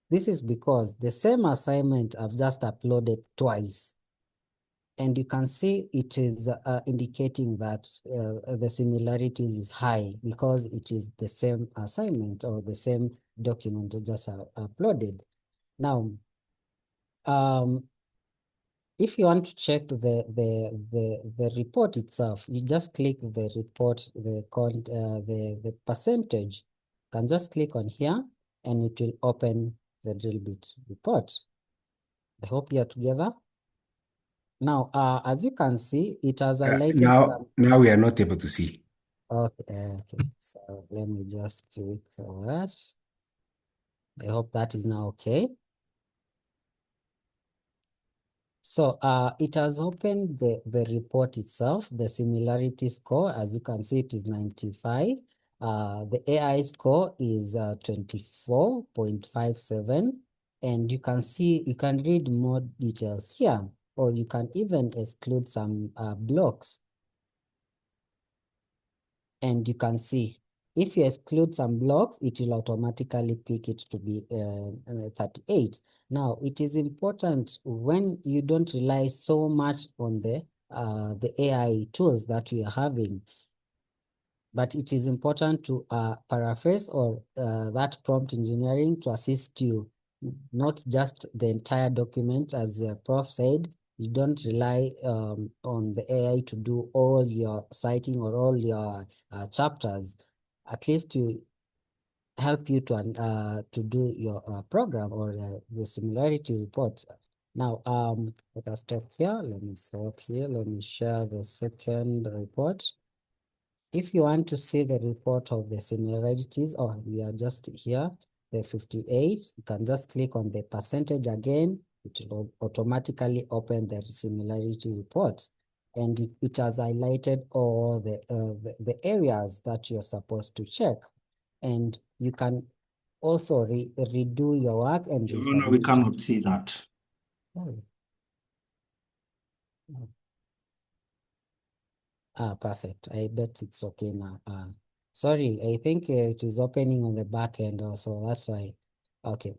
This is because the same assignment I've just uploaded twice. And you can see it is indicating that the similarities is high because it is the same assignment or the same document just uploaded. Now, if you want to check the report itself, you just click the report, the percentage. You can just click on here and it will open the Drillbit report. I hope you are together. Now, as you can see, it has highlighted some. Now we are not able to see. Okay, so let me just click that. I hope that is now okay. So it has opened the report itself, the similarity score. As you can see, it is 95. The AI score is 24.57. And you can see, you can read more details here, or you can even exclude some blocks. And you can see, if you exclude some blocks, it will automatically pick it to be 38. Now, it is important when you don't rely so much on the AI tools that we are having, but it is important to paraphrase or that prompt engineering to assist you, not just the entire document. As the prof said, you don't rely on the AI to do all your citing or all your chapters. At least to help you to do your program or the similarity report. Now, let us stop here. Let me stop here. Let me share the second report. If you want to see the report of the similarities, or we are just here, the 58, you can just click on the percentage again. It will automatically open the similarity report. And it has highlighted all the areas that you're supposed to check. And you can also redo your work and No, we cannot see that. Oh. Perfect. I bet it's okay now. Sorry, I think it is opening on the back end also. That's why. Okay.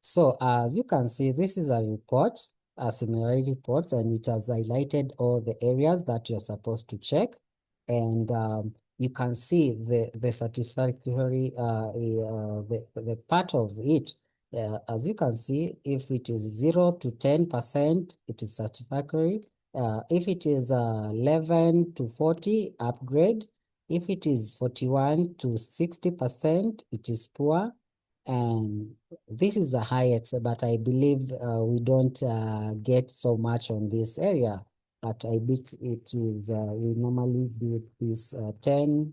So as you can see, this is a report, a similarity report, and it has highlighted all the areas that you're supposed to check. And you can see the satisfactory, the part of it. As you can see, if it is 0 to 10%, it is satisfactory. If it is 11 to 40, upgrade. If it is 41 to 60%, it is poor. And this is the highest, but I believe we don't get so much on this area. But I bet it is, we normally do this 10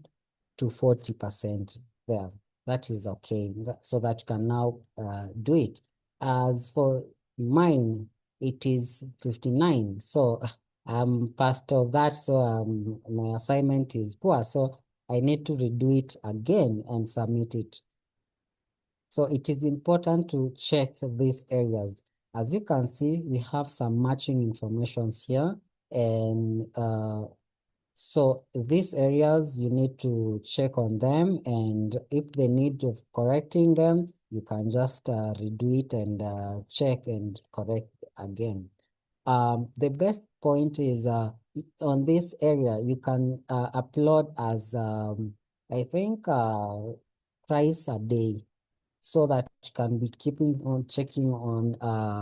to 40% there. That is okay, so that you can now do it. As for mine, it is 59. So I'm past of that, so my assignment is poor. So I need to redo it again and submit it. So it is important to check these areas. As you can see, we have some matching informations here. And so these areas, you need to check on them. And if they need of correcting them, you can just redo it and check and correct again. The best point is on this area, you can upload as, I think, twice a day, so that you can be keeping on checking on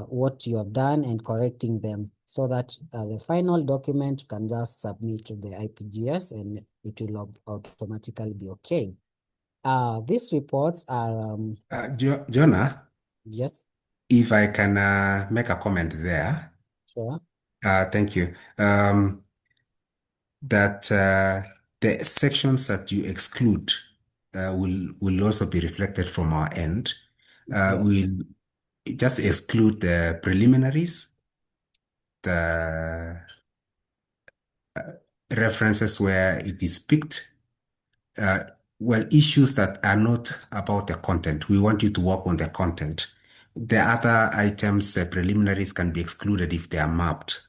what you have done and correcting them, so that the final document you can just submit to the IPGS and it will automatically be okay. These reports are Jonah, yes, if I can make a comment there. sure. Thank you. That the sections that you exclude will also be reflected from our end. Yes. We'll just exclude the preliminaries, the references where it is picked. Well, issues that are not about the content. We want you to work on the content. The other items, the preliminaries, can be excluded if they are mapped.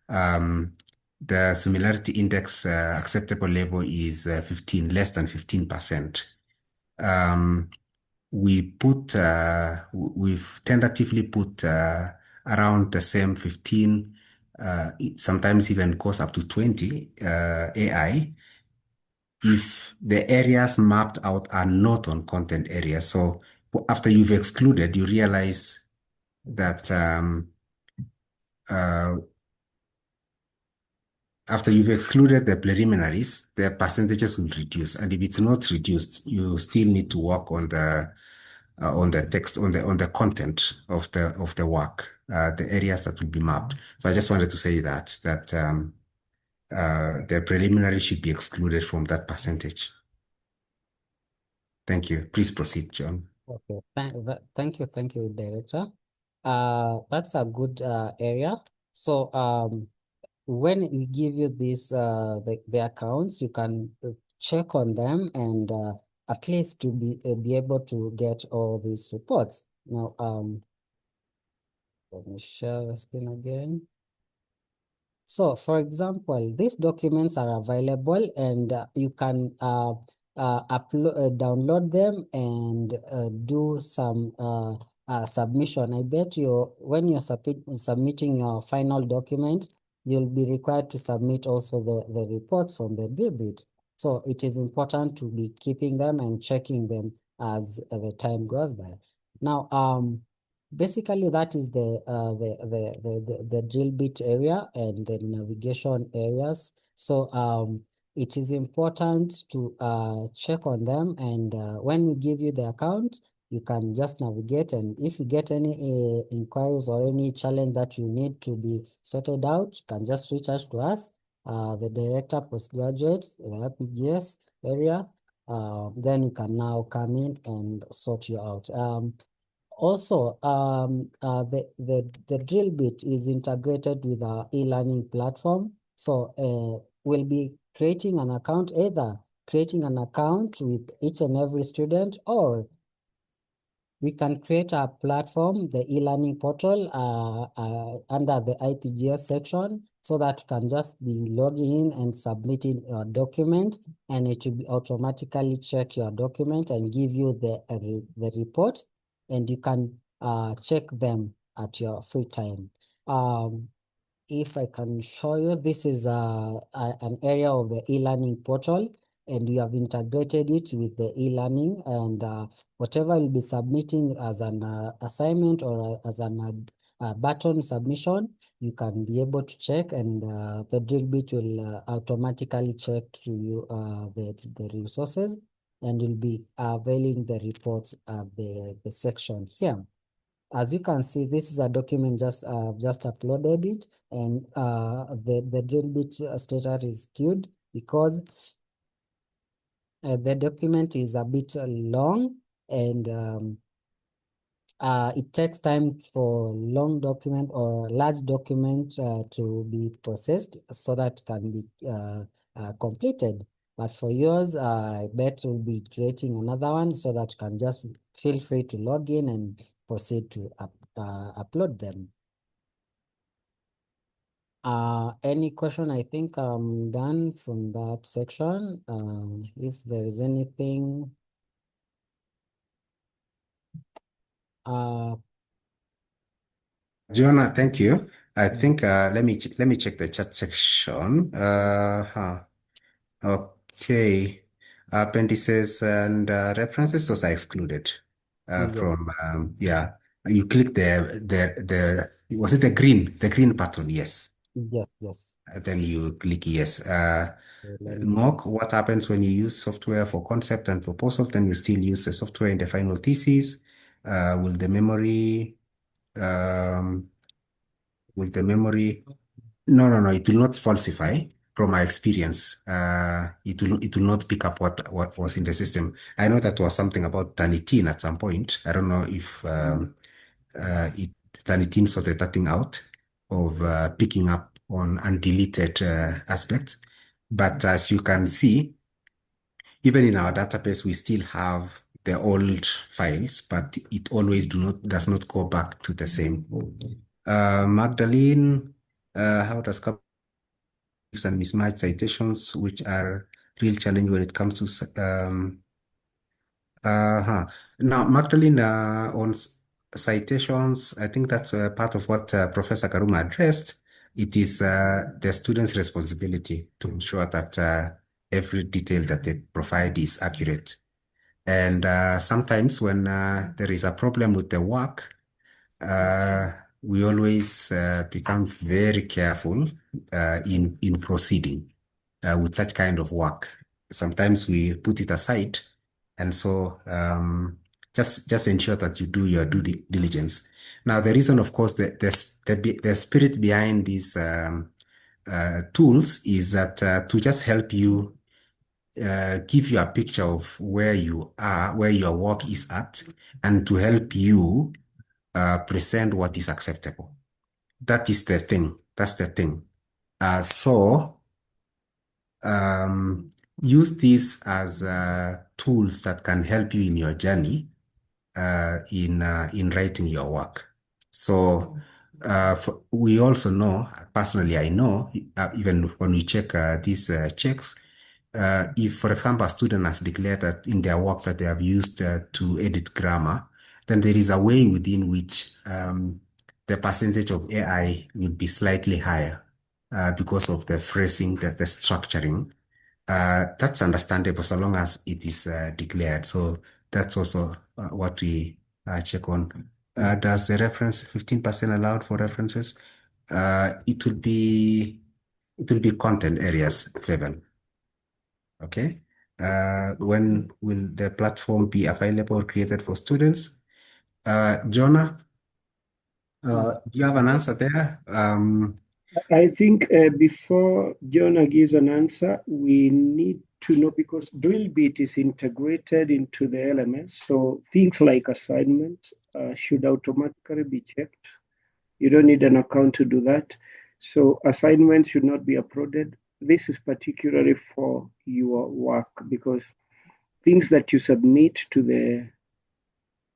The similarity index acceptable level is 15, less than 15%. we've tentatively put around the same 15, sometimes even goes up to 20 AI if the areas mapped out are not on content areas. So after you've excluded, you realize that after you've excluded the preliminaries, the percentages will reduce. And if it's not reduced, you still need to work on the text, on the content of the work, the areas that will be mapped. So I just wanted to say that the preliminary should be excluded from that percentage. Thank you. Please proceed, John. Okay, thank you, Director. That's a good area. So when we give you these the accounts, you can check on them and at least to be able to get all these reports. Now, let me share the screen again. So, for example, these documents are available and you can download them and do some submission. I bet you when you're submitting your final document, you'll be required to submit also the reports from the debit. So it is important to be keeping them and checking them as the time goes by. Now, basically, that is the drill bit area and the navigation areas. So it is important to check on them. And when we give you the account, you can just navigate. And if you get any inquiries or any challenge that you need to be sorted out, you can just reach out to us, the Director Postgraduate, the IPGS area. Then you can now come in and sort you out. Also, the drill bit is integrated with our e-learning platform. So we'll be creating an account, either creating an account with each and every student, or we can create a platform, the e-learning portal, under the IPGS section, so that you can just be logging in and submitting your document, and it will be automatically check your document and give you the report, and you can check them at your free time. If I can show you, this is an area of the e-learning portal, and we have integrated it with the e-learning, and whatever you'll be submitting as an assignment or as an button submission, you can be able to check, and the drill bit will automatically check to you the resources, and you'll be availing the reports at the section here. As you can see, this is a document just uploaded it, and the drill bit status is queued because the document is a bit long, and it takes time for long document or large document to be processed so that can be completed. But for yours, I bet we'll be creating another one so that you can just feel free to log in and proceed to upload them. Any question? I think I'm done from that section. If there is anything, Jonah, thank you. I think let me check the chat section. Okay. Appendices and references, those are excluded Yeah. from yeah. You click the was it the green button? Yes. Yes. Then you click yes. Let me Mock, what happens when you use software for concept and proposal? Then you still use the software in the final thesis. Will the memory no, it will not falsify. From my experience, it will not pick up what was in the system. I know that was something about Turnitin at some point. I don't know if Turnitin sorted that thing out of picking up on undeleted aspects. But as you can see, even in our database, we still have the old files, but it always does not go back to the same. Magdalene, how does and mismatched citations, which are real challenge when it comes to Now, Magdalene, on citations, I think that's part of what Professor Karuma addressed. It is the student's responsibility to ensure that every detail that they provide is accurate. And sometimes when there is a problem with the work, we always become very careful in proceeding with such kind of work. Sometimes we put it aside, and so just ensure that you do your due diligence. Now, the reason, of course, the spirit behind these tools is that to just help you give you a picture of where you are, where your work is at, and to help you present what is acceptable. That is the thing. That's the thing. So use these as tools that can help you in your journey in writing your work. So we also know, personally, I know, even when we check these checks, if, for example, a student has declared that in their work that they have used to edit grammar, then there is a way within which the percentage of AI will be slightly higher because of the phrasing, the structuring. That's understandable so long as it is declared. So that's also what we check on. Does the reference 15% allowed for references? It will be content areas, Fabian. Okay. When will the platform be available, created for students? Jonah, do you have an answer there? I think before Jonah gives an answer, we need to know, because Drillbit is integrated into the LMS, so things like assignments should automatically be checked. You don't need an account to do that. So assignments should not be uploaded. This is particularly for your work, because things that you submit to the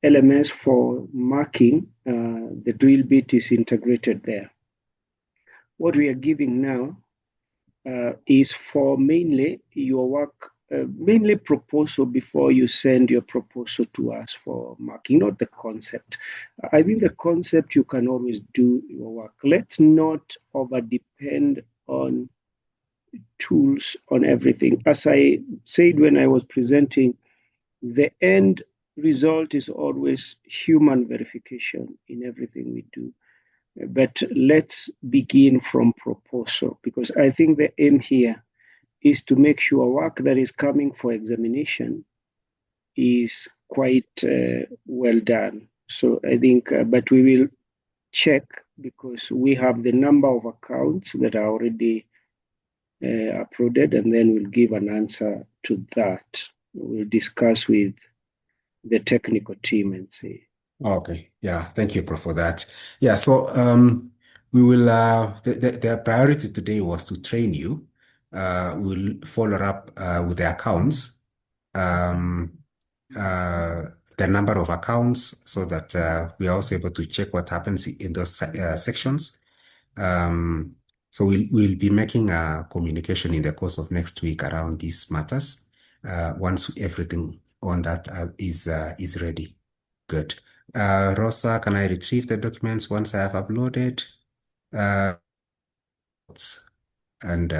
LMS for marking, the Drillbit is integrated there. What we are giving now is for mainly your work, mainly proposal before you send your proposal to us for marking, not the concept. I think the concept you can always do your work. Let's not over depend on tools on everything. As I said when I was presenting, the end result is always human verification in everything we do. But let's begin from proposal, because I think the aim here is to make sure work that is coming for examination is quite well done. So I think, but we will check, because we have the number of accounts that are already uploaded, and then we'll give an answer to that. We'll discuss with the technical team and see. Okay. Yeah. Thank you, Prof, for that. Yeah. So we will the priority today was to train you. We'll follow up with the accounts, the number of accounts, so that we are also able to check what happens in those sections. So we'll be making a communication in the course of next week around these matters. Once everything on that is ready. Good. Rosa, can I retrieve the documents once I have uploaded? And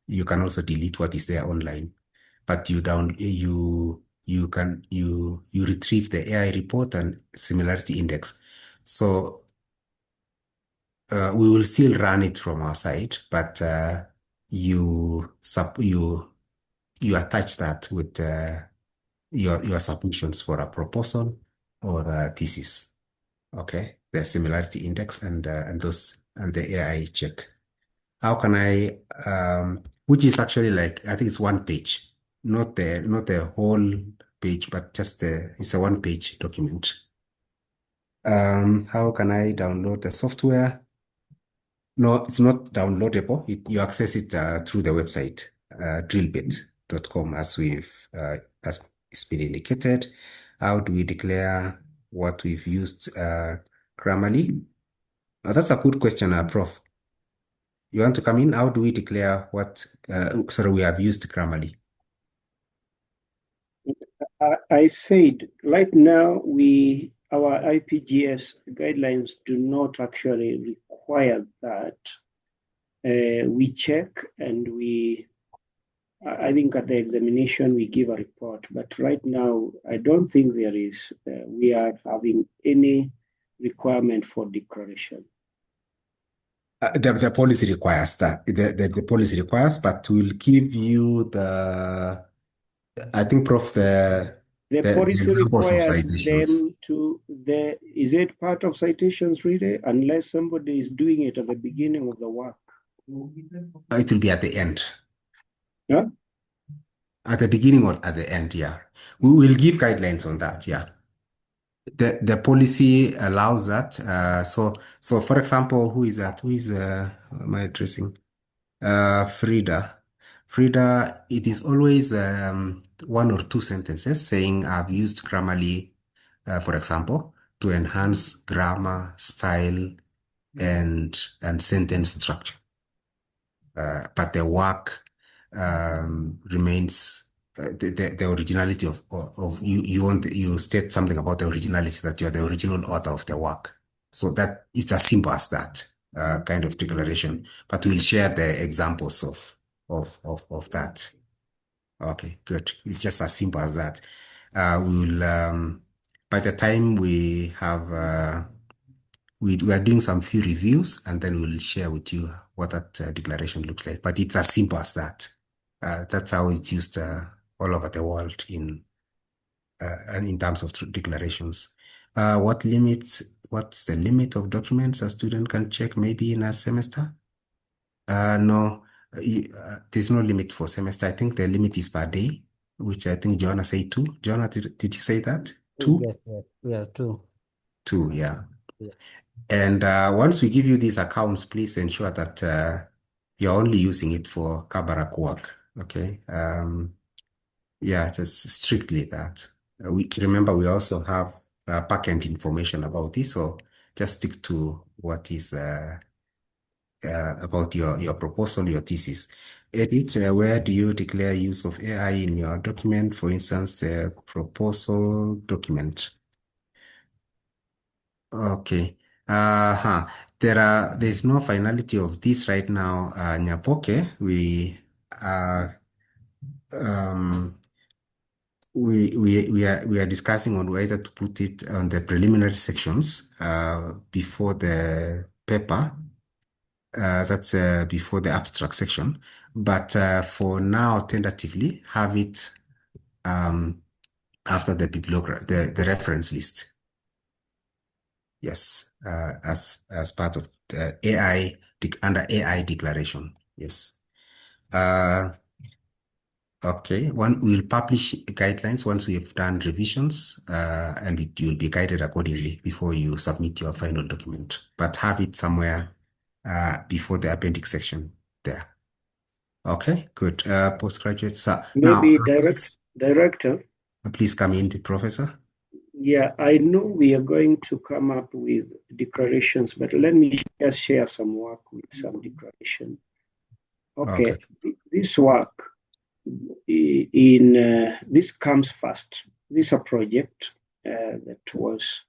you can also delete what is there online, but you retrieve the AI report and similarity index. So we will still run it from our side, but you attach that with your submissions for a proposal or a thesis. Okay, the similarity index and the AI check. How can I which is actually like, I think it's one page, not the whole page, but just it's a one-page document. How can I download the software? No, it's not downloadable. You access it through the website, drillbit.com, as it's been indicated. How do we declare what we've used Grammarly? That's a good question, Prof. You want to come in? How do we declare what we have used Grammarly? I said right now our IPGS guidelines do not actually require that. We check and I think at the examination we give a report, but right now I don't think we are having any requirement for declaration. The policy requires that. The policy requires, but we'll give you I think, Prof, the policy examples of requires citations. is it part of citations really? Unless somebody is doing it at the beginning of the work. It will be at the end. Yeah? At the beginning or at the end, yeah. We will give guidelines on that, yeah. The policy allows that. So for example, who is that? Who is am I addressing? Frida. Frida, it is always one or two sentences saying I've used Grammarly, for example, to enhance grammar, style, and sentence structure. But the work remains the originality of you state something about the originality, that you're the original author of the work. So that it's as simple as that kind of declaration. But we'll share the examples of that. Okay, good. It's just as simple as that. We'll by the time we have we are doing some few reviews, and then we'll share with you what that declaration looks like. But it's as simple as that. That's how it's used all over the world and in terms of declarations. What's the limit of documents a student can check maybe in a semester? No, there's no limit for semester. I think the limit is per day, which I think Joanna said 2. Joanna, did you say that? 2? Yes, 2. 2, yeah. Yeah. And once we give you these accounts, please ensure that you're only using it for Kabarak work. Okay. Yeah, just strictly that. Remember, we also have backend information about this, so just stick to what is about your proposal, your thesis. Edit, where do you declare use of AI in your document? For instance, the proposal document. Okay. There's no finality of this right now, Nyapoke. We are discussing on whether to put it on the preliminary sections before the paper. That's before the abstract section. But for now, tentatively, have it after the the reference list. Yes, as part of the AI under AI declaration. Yes. Okay. We'll publish guidelines once we have done revisions, and you'll be guided accordingly before you submit your final document. But have it somewhere before the appendix section there. Okay. Good. Postgraduate. So Maybe now, director. Please come in, the professor. Yeah, I know we are going to come up with declarations, but let me just share some work with some declaration. Okay. This work this comes first. This is a project that was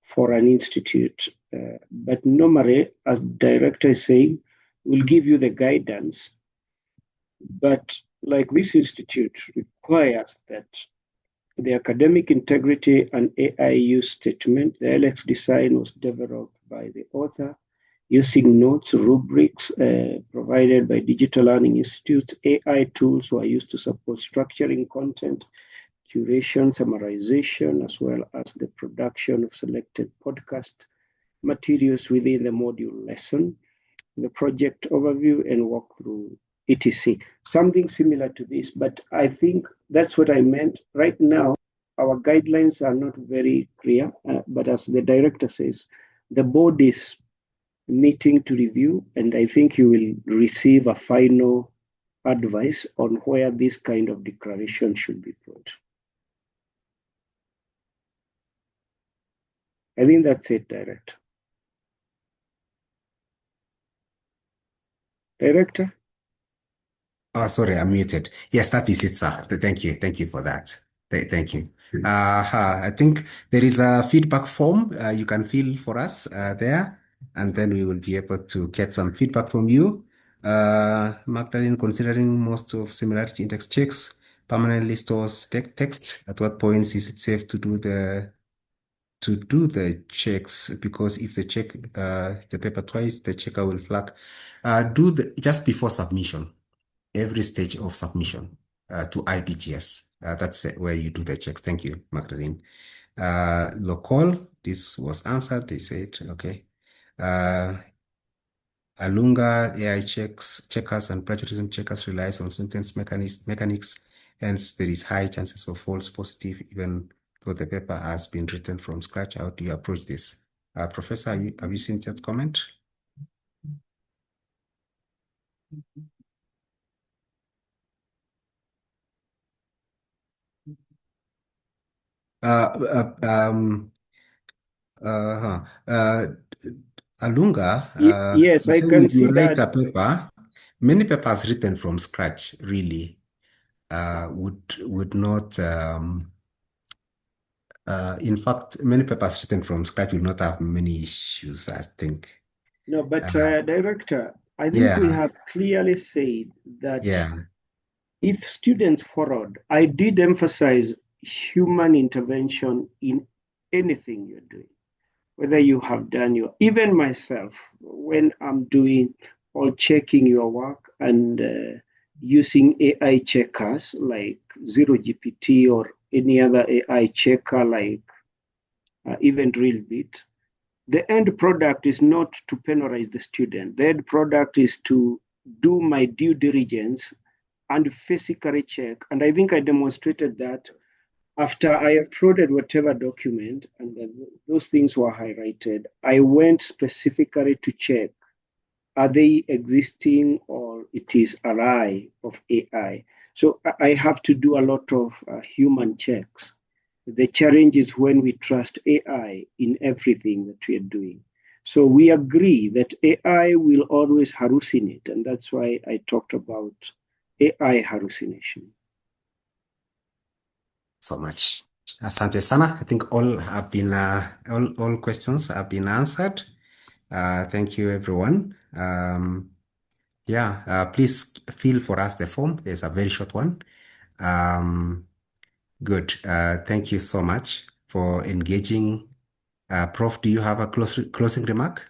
for an institute, but normally, as director is saying, we'll give you the guidance. But like this institute requires that the academic integrity and AI use statement, the LX design was developed by the author using notes, rubrics provided by digital learning institutes. AI tools were used to support structuring content, curation, summarization, as well as the production of selected podcast materials within the module lesson, the project overview, and walkthrough, etc. Something similar to this, but I think that's what I meant. Right now, our guidelines are not very clear, but as the director says, the board is meeting to review, and I think you will receive a final advice on where this kind of declaration should be put. I think that's it, Director. Director? Oh, sorry, I'm muted. Yes, that is it, sir. Thank you. Thank you for that. Thank you. I think there is a feedback form you can fill for us there, and then we will be able to get some feedback from you. Magdalene, considering most of similarity index checks permanently stores text, at what points is it safe to do the checks? Because if they check the paper twice, the checker will flag. Do the just before submission, every stage of submission to IPGS. That's where you do the checks. Thank you, Magdalene. Local, this was answered. They said, okay. Alunga, AI checkers and plagiarism checkers relies on sentence mechanics. Hence, there is high chances of false positive, even though the paper has been written from scratch. How do you approach this? Professor, have you seen that comment? Alunga, Yes, I say can when see you write that. a paper, many papers written from scratch really would not in fact, many papers written from scratch will not have many issues, I think. No, but Director, I think we Yeah, have clearly said that yeah, if students followed, I did emphasize human intervention in anything you're doing, whether you have done even myself, when I'm doing or checking your work and using AI checkers like Zero GPT or any other AI checker like even RealBit, the end product is not to penalize the student. The end product is to do my due diligence and physically check. And I think I demonstrated that after I uploaded whatever document and those things were highlighted, I went specifically to check, are they existing or it is a lie of AI? So I have to do a lot of human checks. The challenge is when we trust AI in everything that we are doing. So we agree that AI will always hallucinate, and that's why I talked about AI hallucination. so much. Asante sana. I think all have been all questions have been answered. Thank you, everyone. Please fill for us the form. There's a very short one. Good. Thank you so much for engaging. Prof, do you have a closing remark?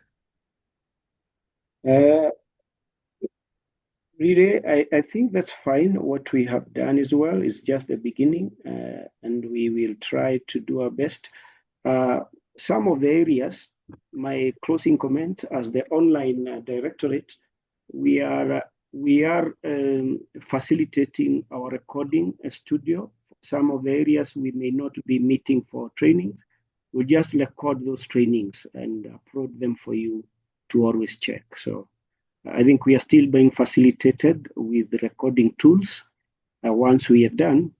Really, I think that's fine. What we have done as well is just the beginning, and we will try to do our best. Some of the areas, my closing comments as the online directorate, we are facilitating our recording studio. Some of the areas we may not be meeting for training. We just record those trainings and upload them for you to always check. So I think we are still being facilitated with recording tools. Once we are done,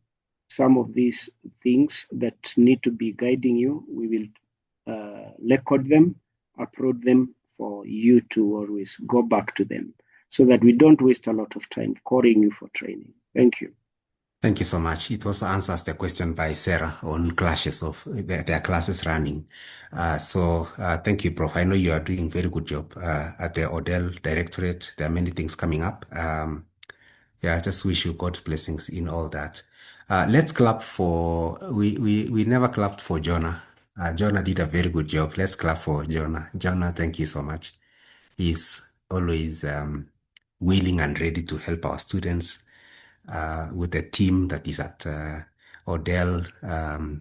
some of these things that need to be guiding you, we will record them, upload them for you to always go back to them so that we don't waste a lot of time calling you for training. Thank you. Thank you so much. It also answers the question by Sarah on clashes of their classes running. Thank you, Prof. I know you are doing a very good job at the Odell Directorate. There are many things coming up. I just wish you God's blessings in all that. Let's clap for, we never clapped for Jonah. Jonah did a very good job. Let's clap for Jonah. Jonah, thank you so much. He's always willing and ready to help our students with the team that is at Odell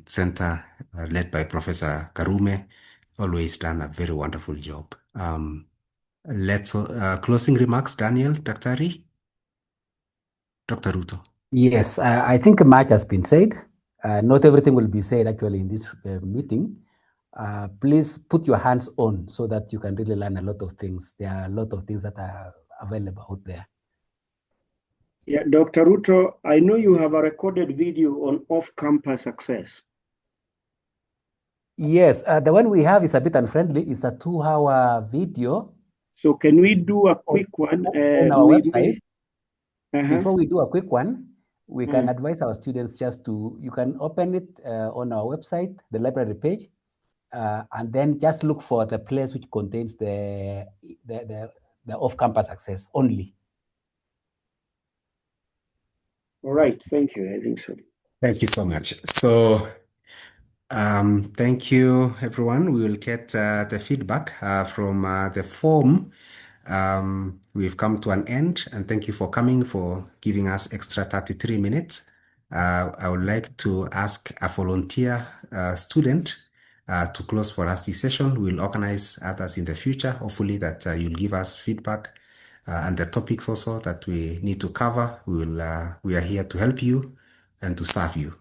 Center, led by Professor Karume. Always done a very wonderful job. Let's closing remarks, Daniel, Daktari, Dr. Ruto. Yes, I think much has been said. Not everything will be said actually in this meeting. Please put your hands on so that you can really learn a lot of things. There are a lot of things that are available out there. Yeah, Dr. Ruto, I know you have a recorded video on off-campus access. Yes, the one we have is a bit unfriendly. It's a 2-hour video. So can we do a quick one on our website? Before we do a quick one, we can advise our students just to, you can open it on our website, the library page, and then just look for the place which contains the off-campus access only. All right, thank you. I think so. Thank you so much. So, thank you, everyone. We will get the feedback from the form. We've come to an end, and thank you for coming, for giving us extra 33 minutes. I would like to ask a volunteer student to close for us this session. We'll organize others in the future, hopefully that you'll give us feedback and the topics also that we need to cover. We are here to help you and to serve you.